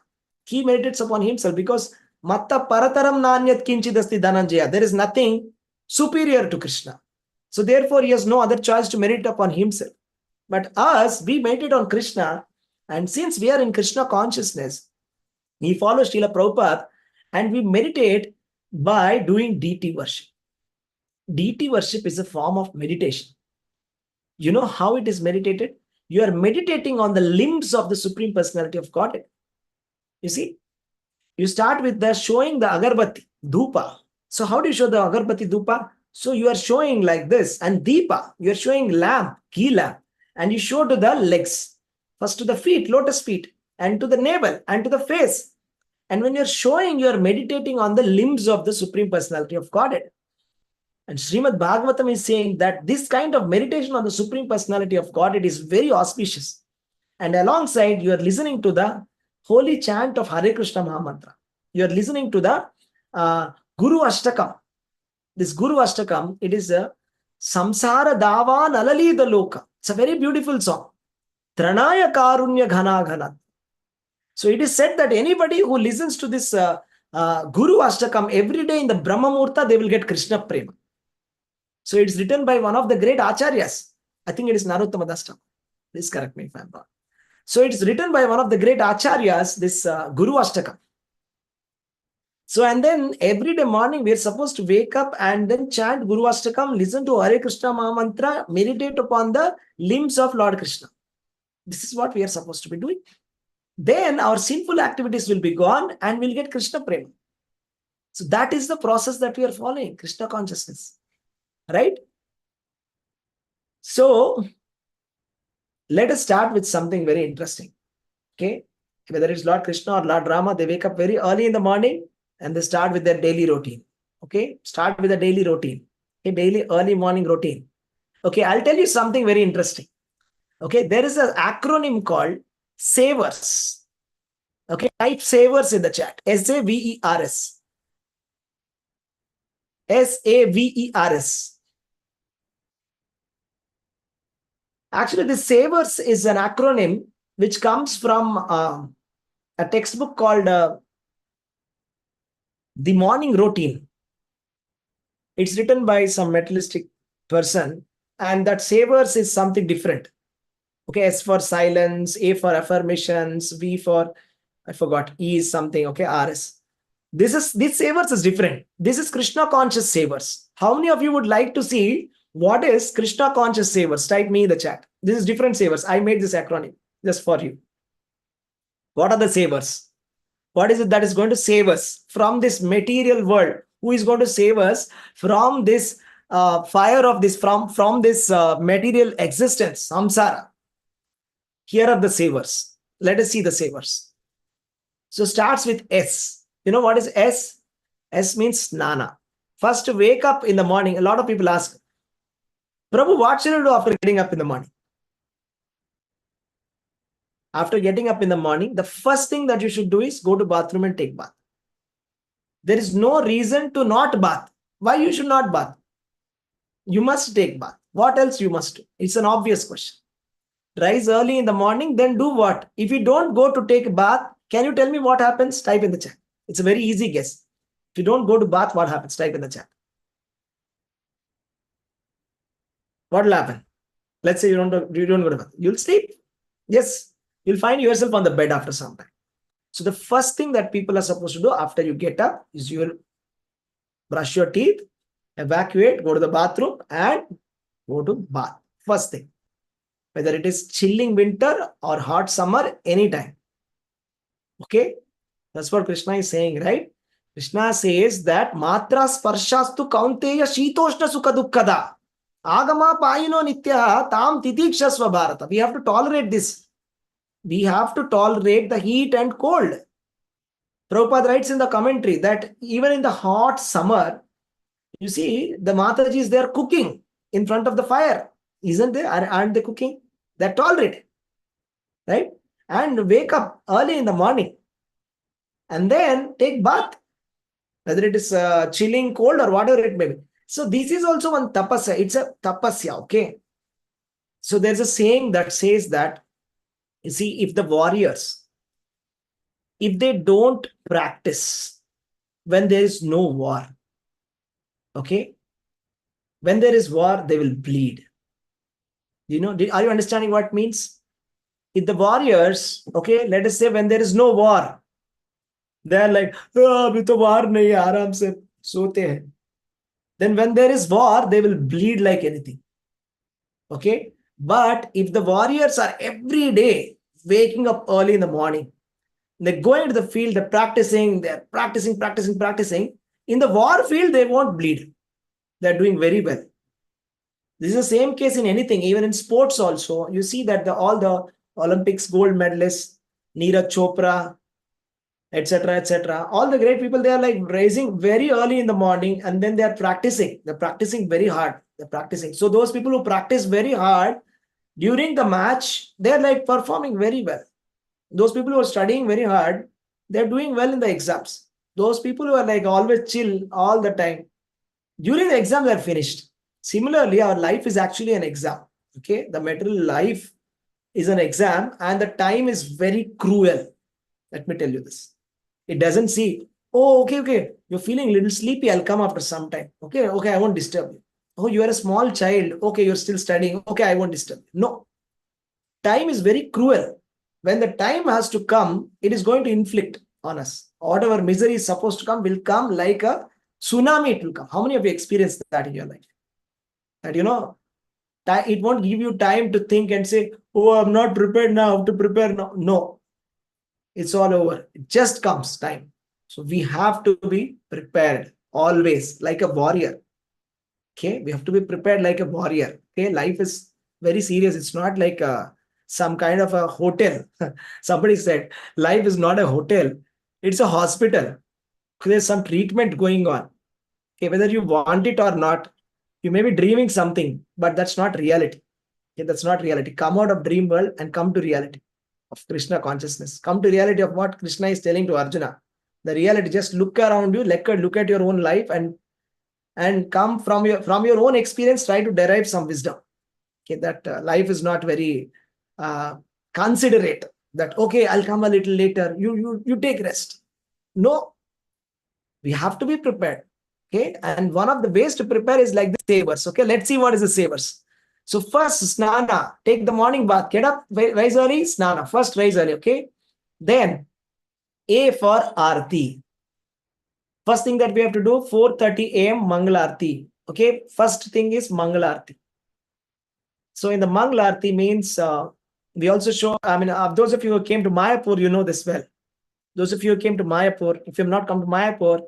He meditates upon himself because Matta Parataram Nanyat Kinchidasti Dhananjaya. There is nothing superior to Krishna. So therefore, he has no other choice to meditate upon himself. But us, we meditate on Krishna. And since we are in Krishna consciousness, we follow Srila Prabhupada and we meditate by doing deity worship. Deity worship is a form of meditation. You know how it is meditated? You are meditating on the limbs of the Supreme Personality of Godhead. You see, you start with the showing the agarbatti, dhupa. So how do you show the agarbatti, dhupa? So you are showing like this, and deepa, you are showing lamp, ghee lamp, and you show to the legs, first to the feet, lotus feet, and to the navel, and to the face. And when you're showing, you're meditating on the limbs of the Supreme Personality of Godhead. And Srimad Bhagavatam is saying that this kind of meditation on the Supreme Personality of Godhead is very auspicious. And alongside, you are listening to the holy chant of Hare Krishna Mahamantra. You are listening to the Guru Ashtakam. This Guru Ashtakam, it is a Samsara Dava Nalali the Loka. It's a very beautiful song. Tranaya Karunya Ghana Ghana. So it is said that anybody who listens to this Guru Ashtakam every day in the Brahma Murta, they will get Krishna Prema. So it's written by one of the great Acharyas. I think it is Narottama Das Thakur. Please correct me if I'm wrong. So it's written by one of the great Acharyas, this Guru Ashtakam. So and then every day morning, we are supposed to wake up and then chant Guru Ashtakam, listen to Hare Krishna Mahamantra, meditate upon the limbs of Lord Krishna. This is what we are supposed to be doing. Then our sinful activities will be gone and we'll get Krishna Prema. So that is the process that we are following, Krishna consciousness. Right? So let us start with something very interesting. Okay? Whether it's Lord Krishna or Lord Rama, they wake up very early in the morning and they start with their daily routine. Okay? Start with a daily routine. A daily early morning routine. Okay, I'll tell you something very interesting. Okay, there is an acronym called Savers. Okay, type savers in the chat. Savers. Savers. Actually, this savers is an acronym which comes from a textbook called The Morning Routine. It's written by some materialistic person, and that savers is something different. Okay, S for silence, A for affirmations, V for, I forgot, E is something. Okay, RS. This savers is different. This is Krishna conscious savers. How many of you would like to see what is Krishna conscious savers? Type me in the chat. This is different savers. I made this acronym just for you. What are the savers? What is it that is going to save us from this material world? Who is going to save us from this fire of this, from this material existence, samsara? Here are the savers. Let us see the savers. So starts with S. You know what is S? S means snana. First, wake up in the morning. A lot of people ask, Prabhu, what should I do after getting up in the morning? After getting up in the morning, the first thing that you should do is go to bathroom and take bath. There is no reason to not bath. Why you should not bath? You must take bath. What else you must do? It's an obvious question. Rise early in the morning, then do what? If you don't go to take a bath, can you tell me what happens? Type in the chat. It's a very easy guess. If you don't go to bath, what happens? Type in the chat. What will happen? Let's say you don't go to bath. You'll sleep. Yes, you'll find yourself on the bed after some time. So the first thing that people are supposed to do after you get up is you will brush your teeth, evacuate, go to the bathroom, and go to bath. First thing. Whether it is chilling winter or hot summer, anytime. Okay? That's what Krishna is saying, right? Krishna says that Matra Sparshastu Kaunteya Shitoshna Sukha Dukkada. Agama Payino Nitya Tam Titikshasva Bharata. We have to tolerate this. We have to tolerate the heat and cold. Prabhupada writes in the commentary that even in the hot summer, you see the Matajis, they are cooking in front of the fire. Isn't they? Aren't they cooking? They're tolerated. Right? And wake up early in the morning. And then take bath. Whether it is chilling, cold or whatever it may be. So this is also one tapasya. It's a tapasya. Okay. So there's a saying that says that, you see, if the warriors, if they don't practice when there is no war, okay, when there is war, they will bleed. You know, are you understanding what it means? If the warriors, okay, let us say when there is no war, they are like, abhi to war nahi hai, aaram se sote hai. Then when there is war, they will bleed like anything. Okay. But if the warriors are every day waking up early in the morning, they're going to the field, they're practicing. In the war field, they won't bleed. They're doing very well. This is the same case in anything, even in sports also. You see that all the Olympics gold medalists, Neeraj Chopra, etc., all the great people, they are like rising very early in the morning and then they are practicing. They're practicing very hard. They're practicing. So those people who practice very hard during the match, they're like performing very well. Those people who are studying very hard, they're doing well in the exams. Those people who are like always chill all the time, during the exam, they're finished. Similarly, our life is actually an exam. Okay, the material life is an exam and the time is very cruel. Let me tell you this. It doesn't see, oh, okay, you're feeling a little sleepy. I'll come after some time. Okay, I won't disturb you. Oh, you are a small child. Okay, you're still studying. Okay, I won't disturb you. No. Time is very cruel. When the time has to come, it is going to inflict on us. Whatever misery is supposed to come will come like a tsunami. It will come. How many of you experienced that in your life? That, you know, it won't give you time to think and say, oh, I'm not prepared now. I have to prepare now. No, it's all over. It just comes time. So we have to be prepared always like a warrior. Okay, we have to be prepared like a warrior. Okay, life is very serious. It's not like some kind of a hotel. Somebody said, life is not a hotel. It's a hospital. There's some treatment going on. Okay, whether you want it or not, you may be dreaming something, but that's not reality. Okay, that's not reality. Come out of dream world and come to reality. of Krishna consciousness. Come to reality of what Krishna is telling to Arjuna. The reality, just look around you, look at your own life, and come from your own experience, try to derive some wisdom. Okay, that life is not very considerate. That okay, I'll come a little later. You take rest. No, we have to be prepared. Okay, and one of the ways to prepare is like the savers. Okay, let's see what is the savers. So first, snana, take the morning bath, get up, rise early, snana. First, rise early. Okay, then A for Aarti. First thing that we have to do, 4:30 a.m. Mangalarti. Okay, first thing is Mangalarti. So in the Mangalarti means we also show, those of you who came to Mayapur, you know this well. Those of you who came to Mayapur, if you have not come to Mayapur,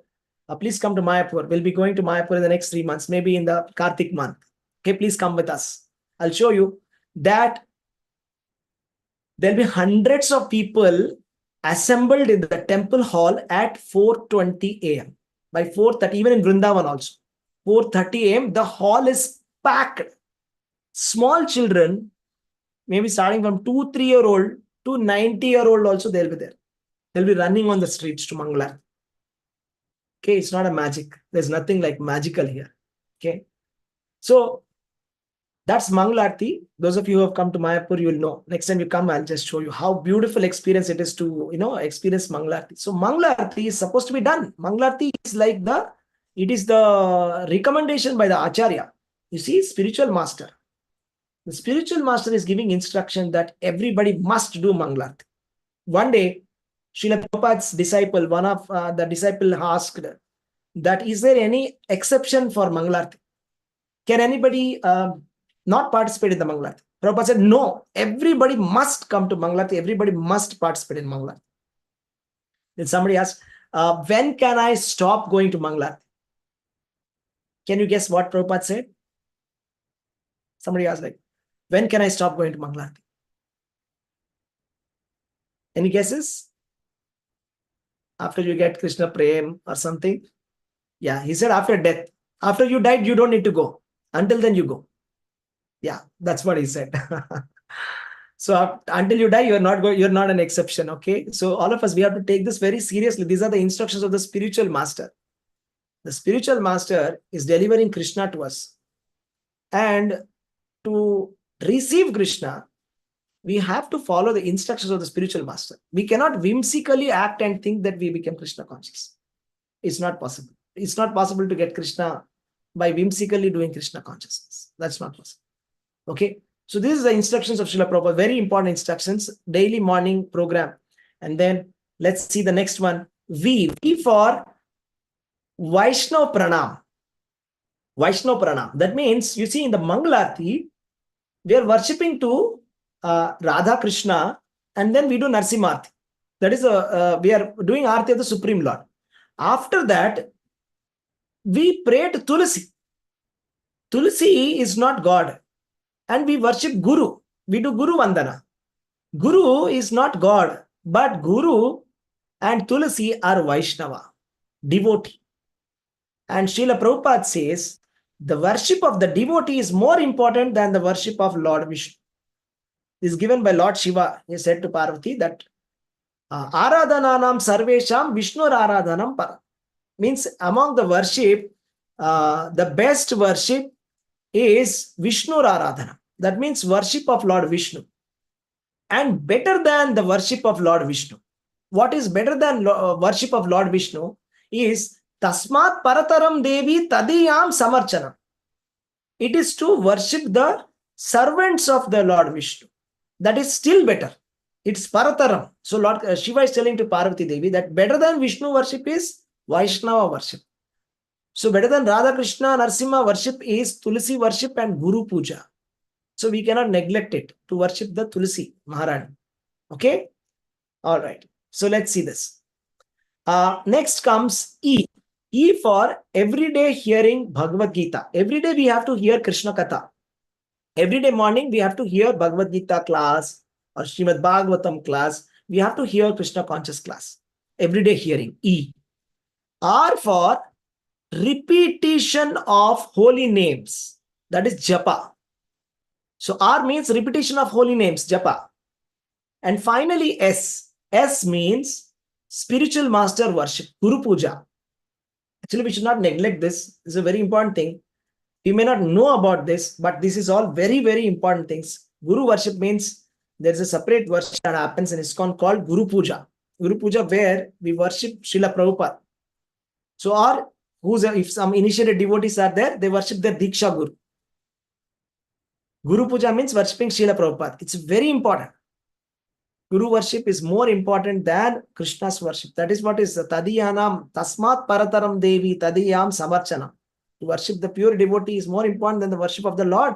please come to Mayapur. We'll be going to Mayapur in the next 3 months, maybe in the Kartik month. Okay, please come with us. I'll show you that there'll be hundreds of people assembled in the temple hall at 4:20 a.m. By 4:30, even in Vrindavan also. 4:30 a.m., the hall is packed. Small children, maybe starting from 2-3-year-old to 90-year-old also, they'll be there. They'll be running on the streets to Mangala. Okay, it's not a magic. There's nothing like magical here. Okay. So that's Mangalarti. Those of you who have come to Mayapur, you will know. Next time you come, I'll just show you how beautiful experience it is to, experience Mangalarti. So Mangalarti is supposed to be done. Mangalarti is like it is the recommendation by the Acharya. You see, spiritual master. The spiritual master is giving instruction that everybody must do Mangalarti. One day, Srila Prabhupada's disciple, one of the disciple asked that, is there any exception for Mangalarti? Can anybody not participate in the Mangalarti? Prabhupada said, no, everybody must come to Mangalarti. Everybody must participate in Mangalarti. Then somebody asked, when can I stop going to Mangalarti? Can you guess what Prabhupada said? Somebody asked, like, when can I stop going to Mangalarti? Any guesses? After you get Krishna Prem or something? Yeah, he said after death. After you died, you don't need to go. Until then, you go. Yeah, that's what he said. So until you die, you're not an exception. Okay. So all of us, we have to take this very seriously. These are the instructions of the spiritual master. The spiritual master is delivering Krishna to us. And to receive Krishna, we have to follow the instructions of the spiritual master. We cannot whimsically act and think that we become Krishna conscious. It's not possible. It's not possible to get Krishna by whimsically doing Krishna consciousness. That's not possible. Okay. So this is the instructions of Srila Prabhupada. Very important instructions. Daily morning program. And then let's see the next one. V for Vaishnav Pranam. Vaishnav Pranam. That means, you see, in the Mangalarti, we are worshipping to Radha Krishna, and then we do Narsimharti. That is, we are doing Aarti of the Supreme Lord. After that, we pray to Tulsi. Tulsi is not God. And we worship Guru. We do Guru Vandana. Guru is not God, but Guru and Tulsi are Vaishnava, devotee. And Srila Prabhupada says, the worship of the devotee is more important than the worship of Lord Vishnu. This is given by Lord Shiva. He said to Parvati that Aradhananam Sarvesham Vishnu Aradhanam Para. Means among the worship, the best worship is Vishnu Aradhana. That means worship of Lord Vishnu. And better than the worship of Lord Vishnu. What is better than worship of Lord Vishnu is Tasmat Parataram Devi Tadiyam Samarchanam. It is to worship the servants of the Lord Vishnu. That is still better. It's Parataram. So Lord Shiva is telling to Parvati Devi that better than Vishnu worship is Vaishnava worship. So better than Radha Krishna Narsimha worship is Tulsi worship and Guru Puja. So we cannot neglect it to worship the Tulsi Maharani. Okay? All right. So let's see this. Next comes E. E for everyday hearing Bhagavad Gita. Every day we have to hear Krishna Katha. Every day morning we have to hear Bhagavad Gita class or Srimad Bhagavatam class. We have to hear Krishna conscious class. Everyday hearing. E. R for repetition of holy names. That is Japa. So R means repetition of holy names, Japa. And finally, S. S means spiritual master worship, Guru Puja. Actually, we should not neglect this. This is a very important thing. We may not know about this, but this is all very, very important things. Guru worship means there's a separate worship that happens in ISKCON called Guru Puja. Guru Puja, where we worship Srila Prabhupada. So, or if some initiated devotees are there, they worship their Diksha Guru. Guru Puja means worshipping Srila Prabhupada. It's very important. Guru worship is more important than Krishna's worship. That is what is Tadiyanam Tasmat Parataram Devi Tadiyam Samarchana. To worship the pure devotee is more important than the worship of the Lord.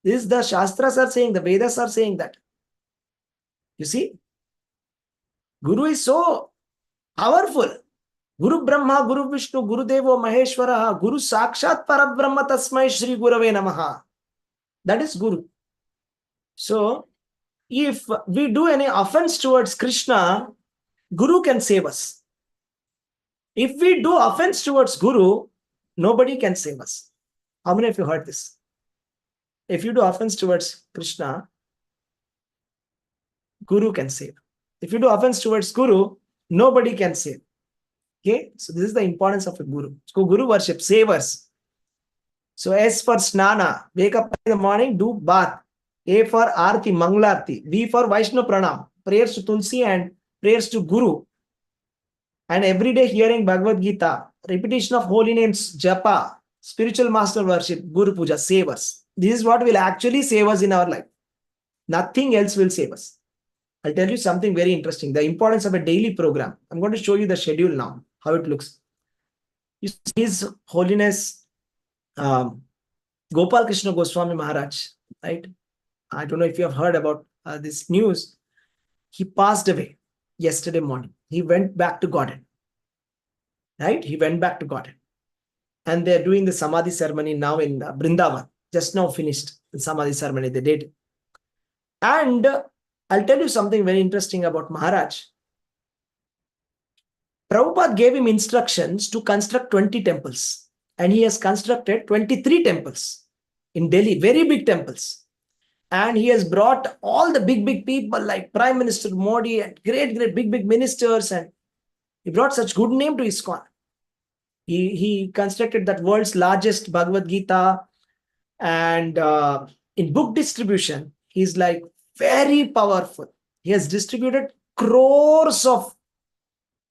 This the Shastras are saying, the Vedas are saying that. You see, Guru is so powerful. Guru Brahma, Guru Vishnu, Guru Devo Maheshwara, Guru Sakshat Parabrahma Tasmai Shri Gurave Namaha. That is Guru. So, if we do any offense towards Krishna, Guru can save us. If we do offense towards Guru, nobody can save us. How many of you heard this? If you do offense towards Krishna, Guru can save. If you do offense towards Guru, nobody can save. Okay, so this is the importance of a Guru. So Guru worship, save us. So S for Snana, wake up in the morning, do bath. A for Arti, Manglarti. B for Vaishnu Pranam, prayers to Tulsi and prayers to Guru. And every day hearing Bhagavad Gita, repetition of holy names, Japa, spiritual master worship, Guru Puja, save us. This is what will actually save us in our life. Nothing else will save us. I'll tell you something very interesting. The importance of a daily program. I'm going to show you the schedule now, how it looks. His Holiness Gopal Krishna Goswami Maharaj, right? I don't know if you have heard about this news. He passed away yesterday morning. He went back to Godhead. Right? He went back to Godhead. And they're doing the Samadhi ceremony now in Vrindavan. Just now finished the Samadhi ceremony they did. And I'll tell you something very interesting about Maharaj. Prabhupada gave him instructions to construct 20 temples. And he has constructed 23 temples in Delhi, very big temples. And he has brought all the big people like Prime Minister Modi and great big ministers. And he brought such good name to ISKCON. He constructed that world's largest Bhagavad Gita. And in book distribution, he's like very powerful. He has distributed crores of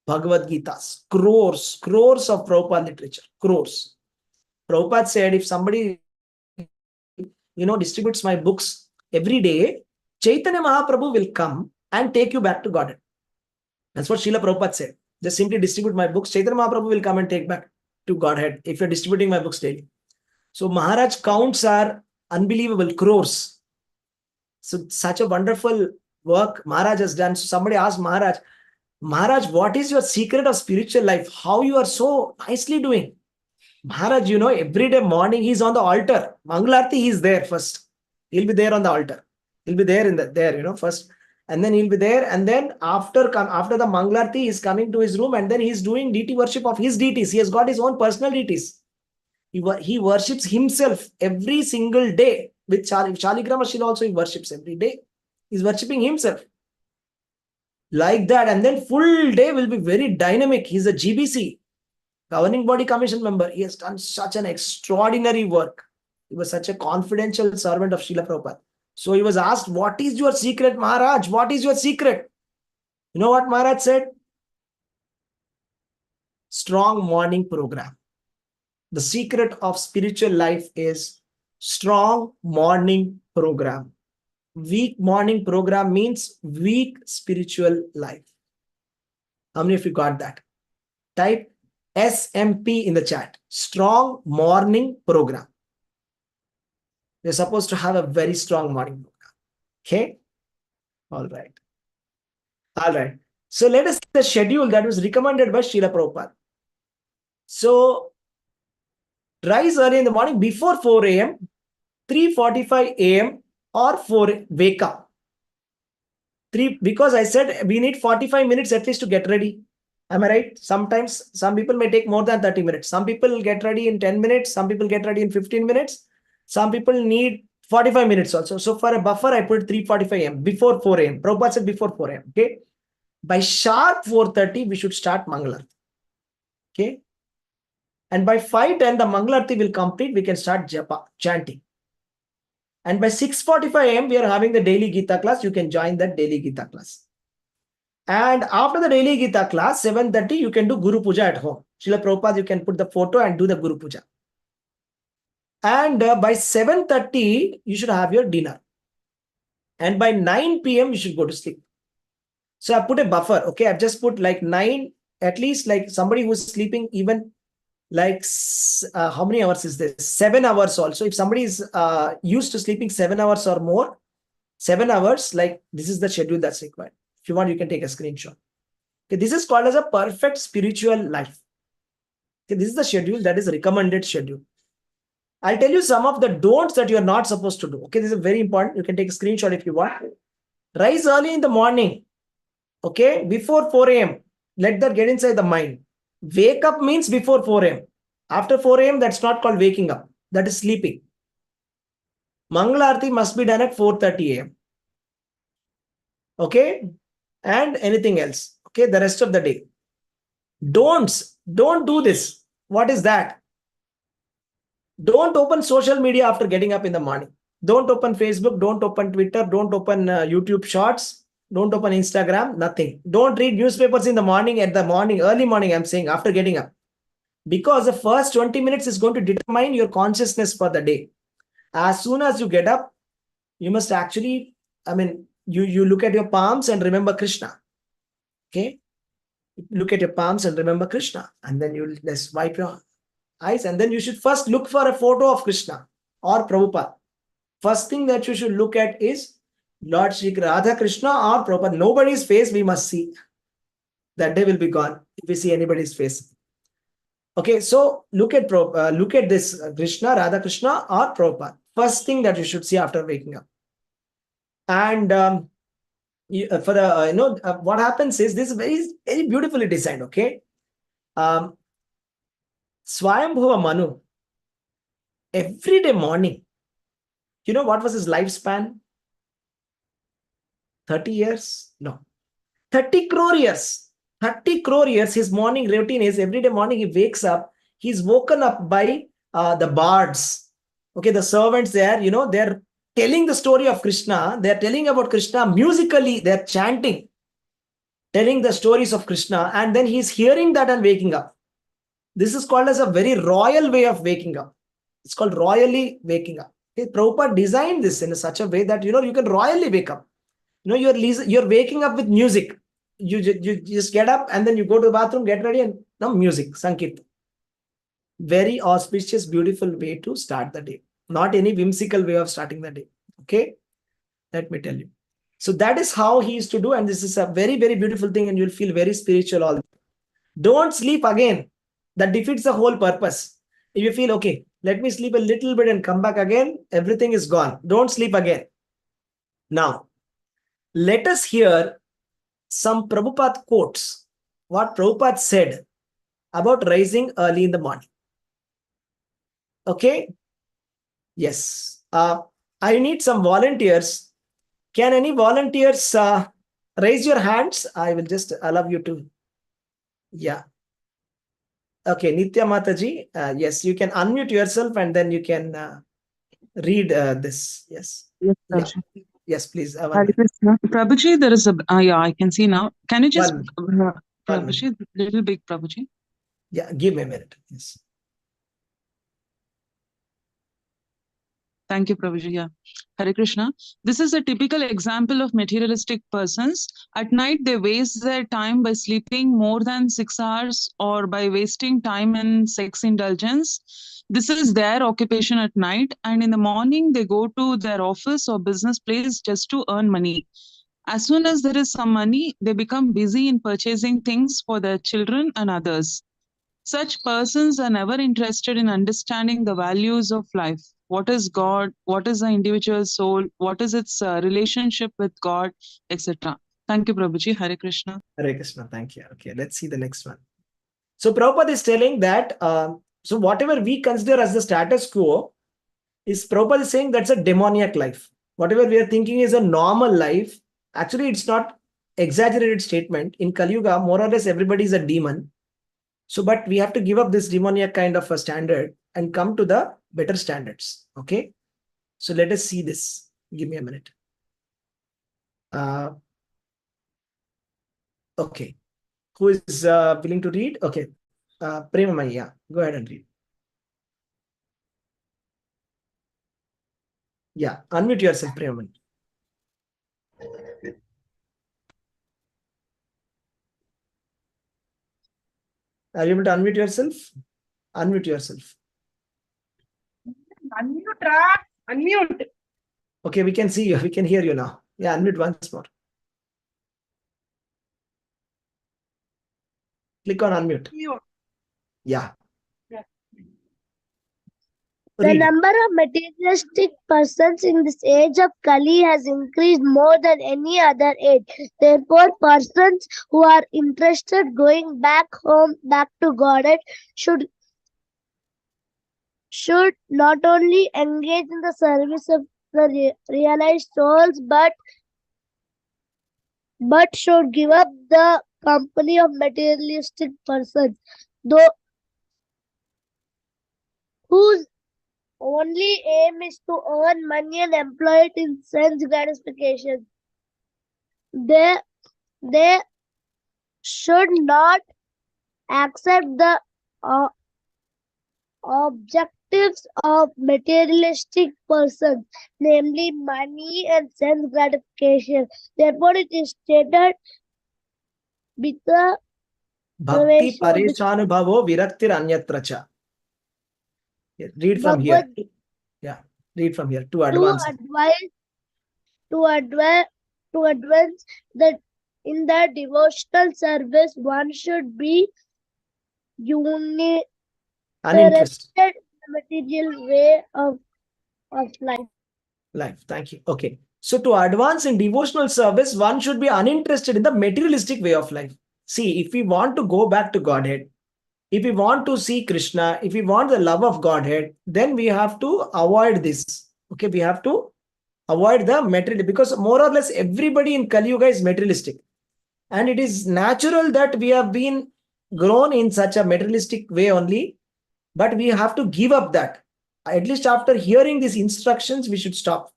Bhagavad Gitas, crores of Prabhupada literature, crores. Prabhupada said, if somebody, distributes my books every day, Chaitanya Mahaprabhu will come and take you back to Godhead. That's what Srila Prabhupada said. Just simply distribute my books. Chaitanya Mahaprabhu will come and take back to Godhead if you're distributing my books daily. So Maharaj counts are unbelievable, crores. So such a wonderful work Maharaj has done. So somebody asked Maharaj, what is your secret of spiritual life? How you are so nicely doing? Maharaj, every day morning he's on the altar. Mangalarti, he's there first. He'll be there on the altar. He'll be there first. And then he'll be there. And then after the Mangalarti, he's coming to his room and then he's doing deity worship of his deities. He has got his own personal deities. He worships himself every single day. With Shaligrama Shila also he worships every day. He's worshipping himself. Like that. And then full day will be very dynamic. He's a GBC, Governing Body Commission member. He has done such an extraordinary work. He was such a confidential servant of Srila Prabhupada. So he was asked, what is your secret, Maharaj? What is your secret? You know what Maharaj said? Strong morning program. The secret of spiritual life is strong morning program. Weak morning program means weak spiritual life. How many of you got that? Type SMP in the chat. Strong morning program. You're supposed to have a very strong morning program. Okay? All right. So let us see the schedule that was recommended by Srila Prabhupada. So rise early in the morning before 4 a.m., 3:45 a.m. or 4 wake up. Because I said we need 45 minutes at least to get ready. Am I right? Sometimes some people may take more than 30 minutes. Some people get ready in 10 minutes. Some people get ready in 15 minutes. Some people need 45 minutes also. So for a buffer, I put 3:45 a.m. before 4 a.m. Prabhupada said before 4 a.m. Okay. By sharp 4:30, we should start Mangalarti. Okay. And by 5:10, the Mangalarti will complete. We can start japa, chanting. And by 6:45 a.m., we are having the daily Gita class. You can join that daily Gita class. And after the daily Gita class, 7:30, you can do Guru Puja at home. Srila Prabhupada, you can put the photo and do the Guru Puja. And by 7:30, you should have your dinner. And by 9 p.m., you should go to sleep. So I put a buffer. Okay. I've just put like 9, at least like somebody who's sleeping even like how many hours is this? 7 hours also. If somebody is used to sleeping 7 hours or more, 7 hours, like this is the schedule that's required. If you want, you can take a screenshot. Okay, this is called as a perfect spiritual life. Okay, this is the schedule that is recommended schedule. I'll tell you some of the don'ts that you're not supposed to do. Okay, this is very important. You can take a screenshot if you want. Rise early in the morning. Okay, before 4 a.m. Let that get inside the mind. Wake up means before 4 a.m. After 4 a.m., that's not called waking up. That is sleeping. Mangalarti must be done at 4:30 a.m. Okay, and anything else. Okay, the rest of the day. Don't do this. What is that? Don't open social media after getting up in the morning. Don't open Facebook. Don't open Twitter. Don't open YouTube Shorts. Don't open Instagram. Nothing. Don't read newspapers in the morning, early morning, I'm saying, after getting up. Because the first 20 minutes is going to determine your consciousness for the day. As soon as you get up, you must actually, you look at your palms and remember Krishna. Okay? Look at your palms and remember Krishna. And then you just wipe your eyes. And then you should first look for a photo of Krishna or Prabhupada. First thing that you should look at is Lord Shri Radha Krishna or Prabhupada. Nobody's face we must see. That day will be gone if we see anybody's face. Okay, so look at this Krishna, Radha Krishna or Prabhupada. First thing that you should see after waking up. And for the what happens is this is very, very beautifully designed. Okay, Swayambhuva Manu, every day morning, you know what was his lifespan? 30 years? No, 30 crore years. 30 crore years. His morning routine is every day morning he wakes up. He's woken up by the bards. Okay, the servants there, they're telling the story of Krishna. They're telling about Krishna musically. They're chanting, telling the stories of Krishna. And then he's hearing that and waking up. This is called as a very royal way of waking up. It's called royally waking up. Okay, Prabhupada designed this in such a way that, you can royally wake up. You're waking up with music. You just get up and then you go to the bathroom, get ready, and now music, Sankirtan. Very auspicious, beautiful way to start the day. Not any whimsical way of starting the day. Okay, let me tell you. So that is how he used to do, and this is a very, very beautiful thing, and you'll feel very spiritual all. Don't sleep again. That defeats the whole purpose. If you feel, okay, let me sleep a little bit and come back again, everything is gone. Don't sleep again. Now, let us hear some Prabhupada quotes. What Prabhupada said about rising early in the morning. Okay? Yes. I need some volunteers. Can any volunteers raise your hands? I will just allow you to. Yeah. Okay, Nitya Mataji. Yes, you can unmute yourself and then you can read this. Yes. Yes, Yeah. Prabhuji. Yes, please. Hare Krishna. Prabhuji, there is a, yeah, I can see now. Can you just, One Prabhuji, little big, Prabhuji? Yeah, give me a minute. Yes. Thank you, Prabhuji. Yeah. Hare Krishna. This is a typical example of materialistic persons. At night, they waste their time by sleeping more than 6 hours or by wasting time in sex indulgence. This is their occupation at night. And in the morning, they go to their office or business place just to earn money. As soon as there is some money, they become busy in purchasing things for their children and others. Such persons are never interested in understanding the values of life. What is God? What is the individual soul? What is its relationship with God, etc. Thank you, Prabhuji. Hare Krishna. Hare Krishna. Thank you. Okay, let's see the next one. So Prabhupada is telling that, so whatever we consider as the status quo Is Prabhupada is saying that's a demoniac life. Whatever we are thinking is a normal life. Actually, it's not exaggerated statement. In Kali Yuga, more or less everybody is a demon. So, but we have to give up this demoniac kind of a standard and come to the better standards. Okay. So let us see this. Give me a minute. Okay. Who is willing to read? Okay. Premamai, yeah. Go ahead and read. Yeah. Unmute yourself, Premamai. Are you able to unmute yourself? Unmute yourself. Unmute, Ra. Unmute. Okay, we can see you. We can hear you now. Yeah, unmute once more. Click on unmute. Mute. Yeah. The Read. number of materialistic persons in this age of Kali has increased more than any other age. Therefore, persons who are interested going back home, back to Godhead, should not only engage in the service of the realized souls, but should give up the company of materialistic persons, though whose only aim is to earn money and employ it in sense gratification. They should not accept the objectives of materialistic persons, namely money and sense gratification. Therefore, it is stated with the Bhakti pareshanubhavo viraktir anyatra cha. Yeah, read from here. Bhagavad Yeah, read from here to advance. to advance that in the devotional service one should be Uninterested. interested in the material way of life. Thank you. Okay. So to advance in devotional service, one should be uninterested in the materialistic way of life. See, if we want to go back to Godhead, if we want to see Krishna, if we want the love of Godhead, then we have to avoid this. Okay, we have to avoid the material, because more or less everybody in Kali Yuga is materialistic. And it is natural that we have been grown in such a materialistic way only, but we have to give up that. At least after hearing these instructions, we should stop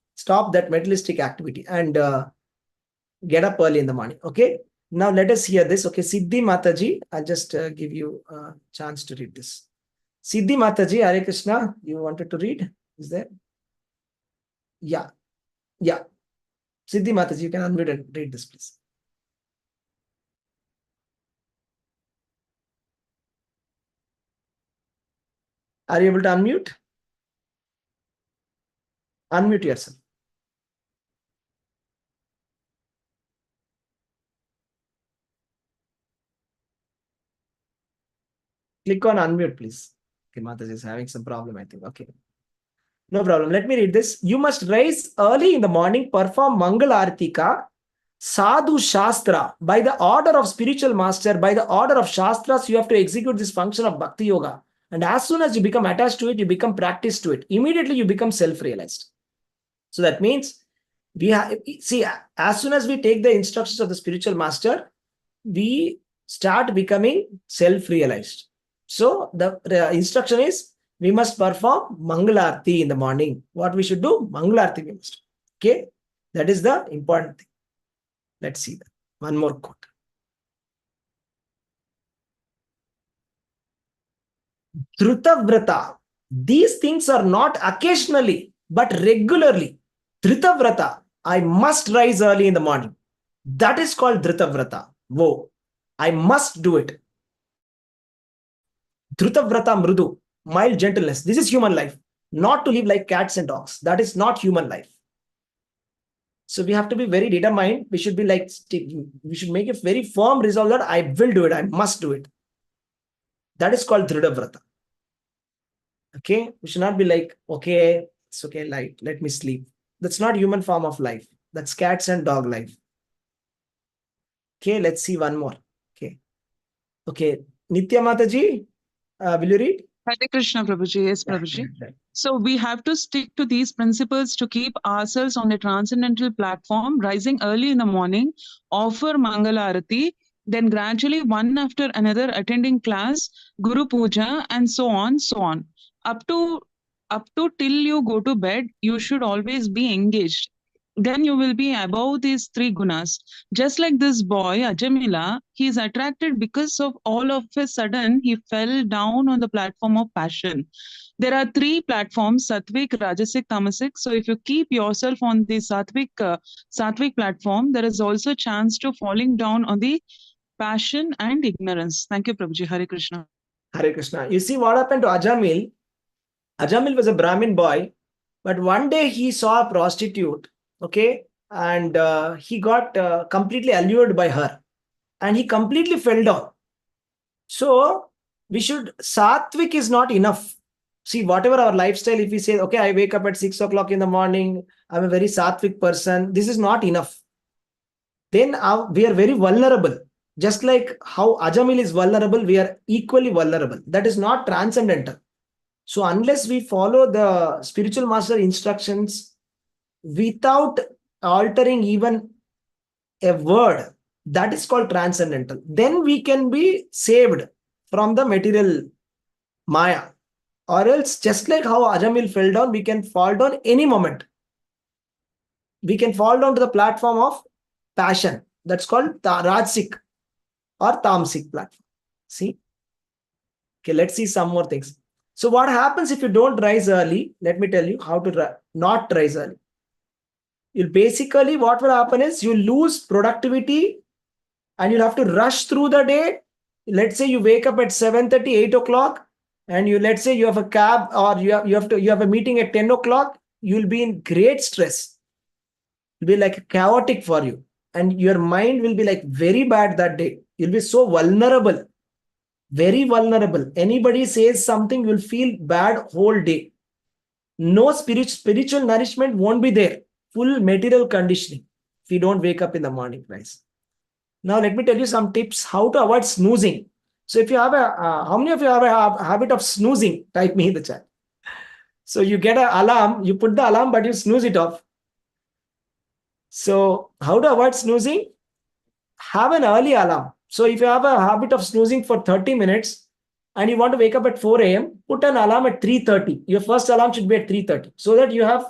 that materialistic activity and get up early in the morning. Okay. Now let us hear this. Okay, Siddhi Mataji, I'll just give you a chance to read this. Siddhi Mataji, Hare Krishna, you wanted to read? Is there? Yeah. Siddhi Mataji, you can unmute and read this, please. Are you able to unmute? Unmute yourself. Click on unmute, please. Okay, Mataji is having some problem, I think. Okay. No problem. Let me read this. You must rise early in the morning, perform Mangal Artika, Sadhu Shastra. By the order of spiritual master, by the order of Shastras, you have to execute this function of Bhakti Yoga. And as soon as you become attached to it, you become practiced to it. Immediately you become self-realized. So that means we have, see, as soon as we take the instructions of the spiritual master, we start becoming self-realized. So the instruction is, we must perform Mangalarti in the morning. What we should do? Mangalarti we must. Okay. That is the important thing. Let's see that. One more quote. Dhrutavrata. These things are not occasionally, but regularly. Dhrutavrata. I must rise early in the morning. That is called Dhrutavrata. Whoa. I must do it. Dhrutavrata mrudu. Mild gentleness. This is human life. Not to live like cats and dogs. That is not human life. So we have to be very determined. We should be like, we should make a very firm resolve that I will do it. I must do it. That is called Dhrutavrata. Okay. We should not be like, okay, it's okay, let me sleep. That's not human form of life. That's cats and dog life. Okay. Let's see one more. Okay. Nitya Mataji, will you read? Hare Krishna, Prabhuji. Yes, Prabhuji. So we have to stick to these principles to keep ourselves on the transcendental platform, rising early in the morning, offer Mangalarati, then gradually one after another attending class, Guru Puja, and so on, so on. Up to till you go to bed, you should always be engaged. Then you will be above these three gunas. Just like this boy, Ajamila, he is attracted because of all of a sudden he fell down on the platform of passion. There are three platforms: Satvik, Rajasic, Tamasic. So if you keep yourself on the Satvik platform, there is also a chance to falling down on the passion and ignorance. Thank you, Prabhuji. Hare Krishna. Hare Krishna. You see what happened to Ajamil? Ajamil was a Brahmin boy, but one day he saw a prostitute, okay, and he got completely allured by her, and he completely fell down. So Satvik is not enough. See, whatever our lifestyle, if we say, okay, I wake up at 6 o'clock in the morning, I'm a very Satvik person, this is not enough. Then we are very vulnerable. Just like how Ajamil is vulnerable, we are equally vulnerable. That is not transcendental. So unless we follow the spiritual master instructions without altering even a word, that is called transcendental. Then we can be saved from the material Maya. Or else, just like how Ajamil fell down, we can fall down any moment. We can fall down to the platform of passion. That's called Rajasic or Tamasic platform. See? Okay, let's see some more things. So what happens if you don't rise early? Let me tell you how to not rise early. What will happen is you lose productivity and you'll have to rush through the day. Let's say you wake up at 7:30, 8 o'clock, and let's say you have a cab or you have a meeting at 10 o'clock, you'll be in great stress. It'll be like chaotic for you. And your mind will be like very bad that day. You'll be so vulnerable. Very vulnerable. Anybody says something, you'll feel bad whole day. No spiritual nourishment won't be there. Full material conditioning if you don't wake up in the morning, guys. Now let me tell you some tips how to avoid snoozing. So if you have how many of you have a habit of snoozing? Type me in the chat. So you get an alarm, you put the alarm, but you snooze it off. So how to avoid snoozing? Have an early alarm. So if you have a habit of snoozing for 30 minutes and you want to wake up at 4 a.m., put an alarm at 3:30. Your first alarm should be at 3:30 so that you have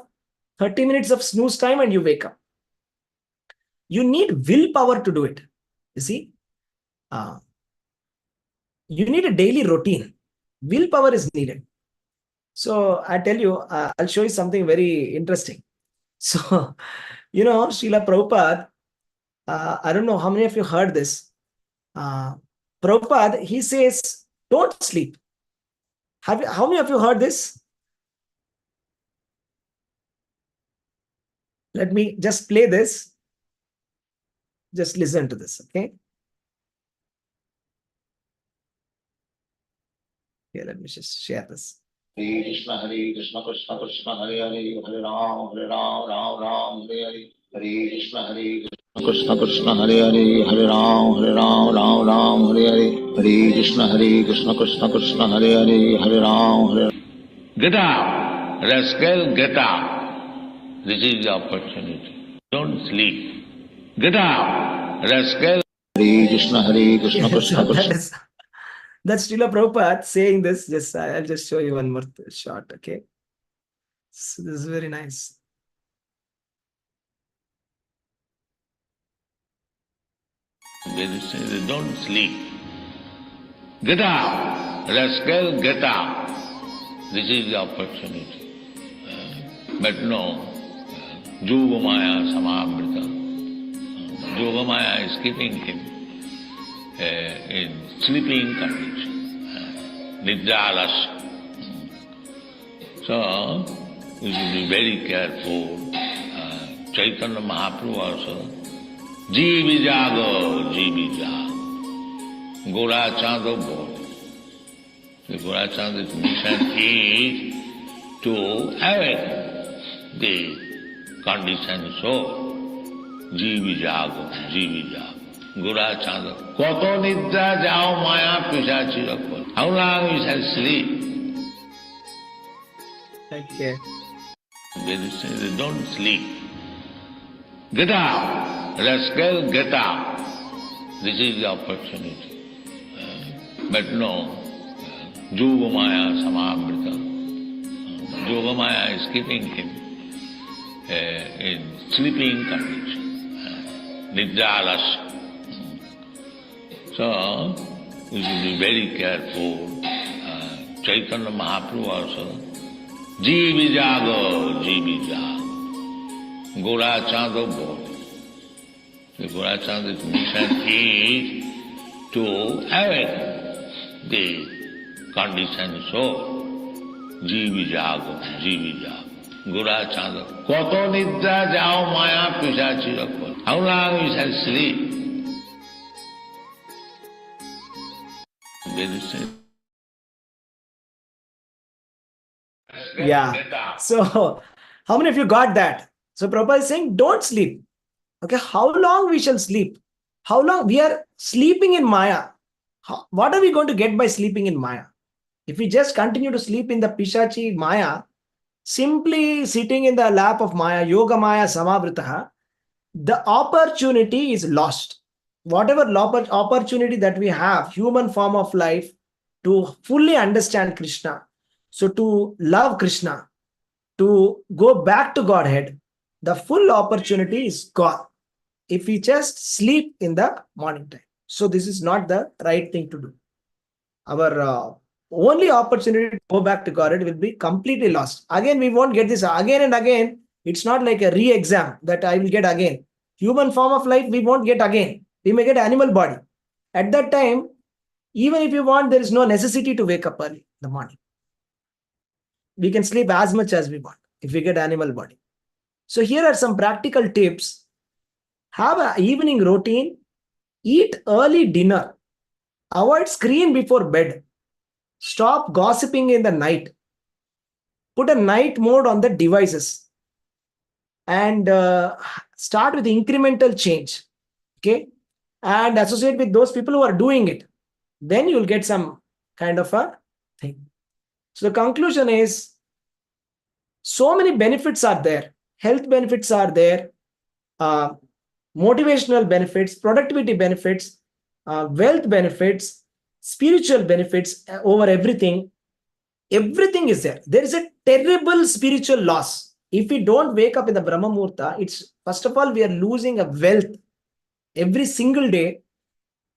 30 minutes of snooze time and you wake up. You need willpower to do it. You see? You need a daily routine. Willpower is needed. So I tell you, I'll show you something very interesting. So, Srila Prabhupada, I don't know how many of you heard this. Prabhupada, he says, don't sleep. How many of you heard this? Let me just play this. Just listen to this, okay? Okay, let me just share this. Hare Krishna, Krishna Krishna, Hare Hare, Hare Ram, Ram Ram, Hare Hare. Hare Krishna, Krishna Hare Hare, Hare Ram, Ram Hare Hare. Hare Krishna, Krishna Hare Hare, Hare Ram, Hare. Get up, rascal, get up. This is the opportunity. Don't sleep. Get up, rascal. Hare Krishna, Krishna Krishna. That's Srila Prabhupada saying this. I'll just show you one more shot, okay? So this is very nice. They don't sleep. Get up, rascal, get up. This is the opportunity. But no, Yogamaya Samamrita. Yogamaya is keeping him in sleeping condition, Nidra. So, you should be very careful. Chaitanya Mahaprabhu also, Jeevi Jago, Jeevi Jago. Gora Chanda both. The Gora Chanda's mission is to awake the conditioned soul. Jeevi Jago, Jeevi Jago. Gora Chanda. Koto nidra jao maya pisachi rakho. How long you shall sleep? Okay. Don't sleep. Get up, rascal, get up. This is the opportunity. But no, Yogamaya Samamrita. Yogamaya is keeping him in sleeping condition, Nidra. So, we should be very careful. Chaitanya Mahaprabhu also, Jeevi Jago, Jeevi Jago. Gora Chando Bodhi. The Gora Chanda's mission is to awaken the conditioned soul. Jeevi Jago, Jeevi Jago. Gora Chando. Koto Nidra Jao Maya Pisachi Rakho. How long we shall sleep? Very simple. Yeah. So, how many of you got that? So, Prabhupada is saying, don't sleep. Okay, how long we shall sleep? How long we are sleeping in Maya? What are we going to get by sleeping in Maya? If we just continue to sleep in the Pishachi Maya, simply sitting in the lap of Maya, Yoga Maya Samavritaha, the opportunity is lost. Whatever opportunity that we have, human form of life, to fully understand Krishna, so to love Krishna, to go back to Godhead, the full opportunity is gone if we just sleep in the morning time. So this is not the right thing to do. Our only opportunity to go back to Godhead will be completely lost. Again, we won't get this again and again. It's not like a re-exam that I will get again. Human form of life, we won't get again. We may get animal body. At that time, even if you want, there is no necessity to wake up early in the morning. We can sleep as much as we want if we get animal body. So here are some practical tips. Have an evening routine. Eat early dinner. Avoid screen before bed. Stop gossiping in the night. Put a night mode on the devices. And start with incremental change. Okay. And associate with those people who are doing it. Then you'll get some kind of a thing. So the conclusion is, so many benefits are there. Health benefits are there. Motivational benefits, productivity benefits, wealth benefits, spiritual benefits over everything. Everything is there. There is a terrible spiritual loss. If we don't wake up in the Brahma Muhurta, it's, first of all, we are losing a wealth. Every single day,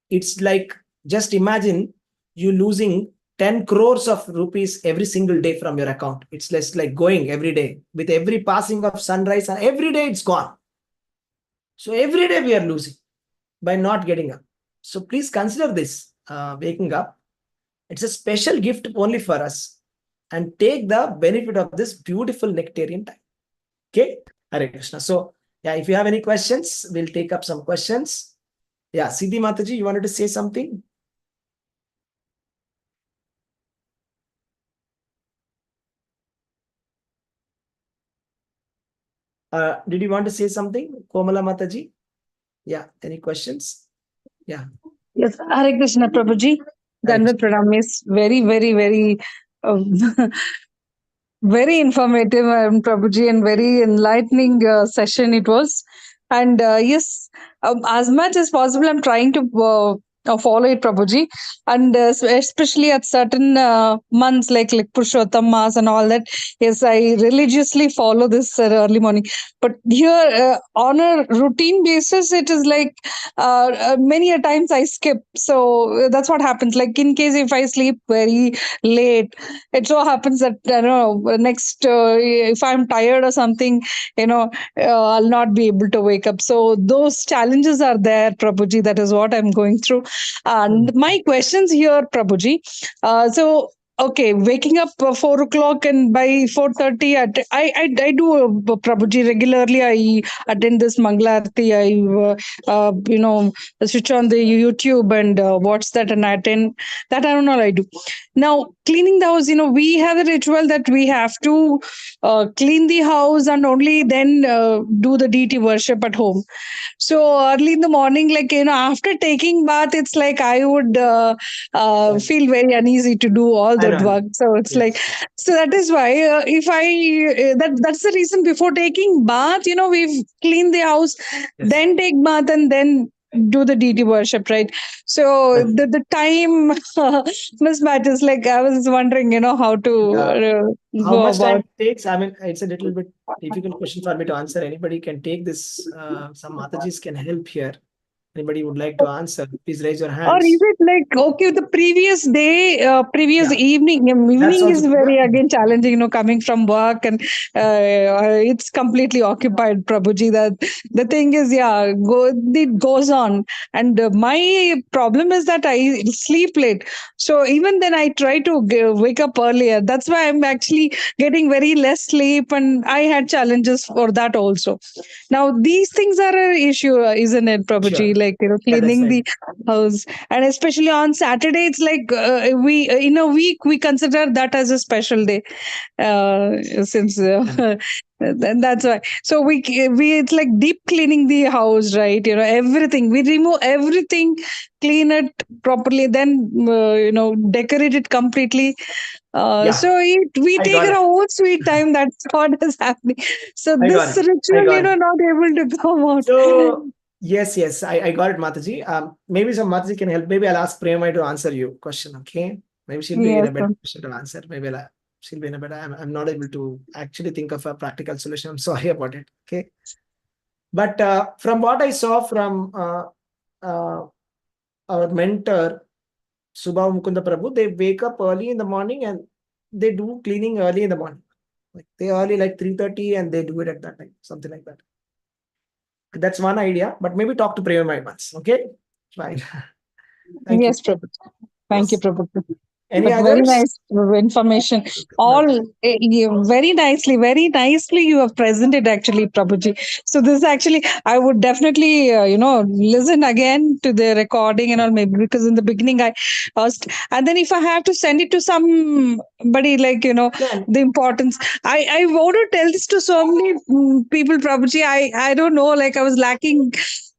it's like, just imagine you losing 10 crores of rupees every single day from your account. It's less like going every day. With every passing of sunrise, and every day it's gone. So every day we are losing by not getting up. So please consider this, waking up. It's a special gift only for us. And take the benefit of this beautiful nectarian time. Okay? Hare Krishna. So, yeah, if you have any questions, we'll take up some questions. Yeah, Siddhi Mataji, you wanted to say something? Did you want to say something, Komala Mataji? Yeah, any questions? Yeah. Yes, Hare Krishna, Prabhuji. Dandavat Pranam is very, very, very, very informative, Prabhuji, and very enlightening session it was. And yes, as much as possible, I'm trying to follow it, Prabhuji. And especially at certain months like Purushottam Mas and all that, yes, I religiously follow this early morning. But here, on a routine basis, it is like many a times I skip. So that's what happens. Like in case if I sleep very late, it so happens that next if I'm tired or something, I'll not be able to wake up. So those challenges are there, Prabhuji. That is what I'm going through. And my questions here, Prabhuji. So okay, waking up 4 o'clock and by 4:30, I do Prabhuji regularly. I attend this Mangalarti. I switch on the YouTube and watch that and I attend that. I don't know. I do. Now cleaning the house. We have a ritual that we have to clean the house and only then do the deity worship at home. So early in the morning, like, after taking bath, it's like I would feel very uneasy to do all I that know. work. So it's Yes. like, so that is why if that's the reason before taking bath, we've cleaned the house, Yes. then take bath and then do the deity worship, right? So Yes. the time mismatches. Like I was wondering, how to How go much time about. it takes? I mean, it's a little bit difficult question for me to answer. Anybody can take this. Some Matajis can help here. Anybody would like to answer? Please raise your Or is hands. it like, okay, the previous day, previous Yeah, evening? that's Evening is also very again challenging, coming from work and it's completely occupied, Prabhuji. That the thing is, it goes on. And my problem is that I sleep late. So even then, I try to wake up earlier. That's why I'm actually getting very less sleep, and I had challenges for that also. Now, these things are an issue, isn't it, Prabhuji? sure. Like, Yeah, that's cleaning right. the house, and especially on Saturday, it's like we in a week we consider that as a special day, since And then that's why. So we it's like deep cleaning the house, right? Everything, we remove everything, clean it properly, then decorate it completely. yeah, So we I take got our it. own sweet time. That's what is happening. So I got this it. I ritual, got it. not able to come out. So yes, I got it, Mataji. Maybe some Mataji can help. Maybe I'll ask Prema to answer you question. Okay, maybe she'll be in Yes, a better position to answer. Maybe she'll be in a better. I'm not able to actually think of a practical solution. I'm sorry about it. Okay, but from what I saw from our mentor Subha Mukunda Prabhu, they wake up early in the morning and they do cleaning early in the morning. Like they early like 3:30 and they do it at that time, something like that. That's one idea, but maybe talk to Prema once. Okay, fine. Thank you. Yes, Prabhu. Thank you, Yes. Prabhu. Any But very others? nice information. All Mataji. very nicely you have presented actually, Prabhuji. So this actually, I would definitely, listen again to the recording and all, maybe because in the beginning I asked, and then if I have to send it to somebody, like, Can. the importance. I want to tell this to so many people, Prabhuji. I don't know, like I was lacking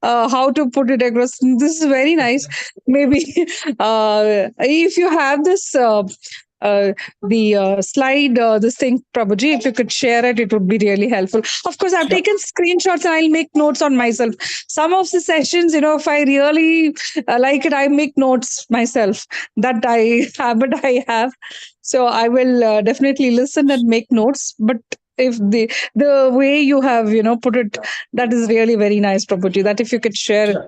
how to put it across. This is very nice. Maybe if you have this the slide, this thing, Prabhuji, if you could share it, it would be really helpful. Of course, I've Sure. taken screenshots and I'll make notes on myself. Some of the sessions, if I really like it, I make notes myself. That habit I have. So I will definitely listen and make notes. But if the way you have put it, that is really very nice, Prabhuji. That if you could share Sure.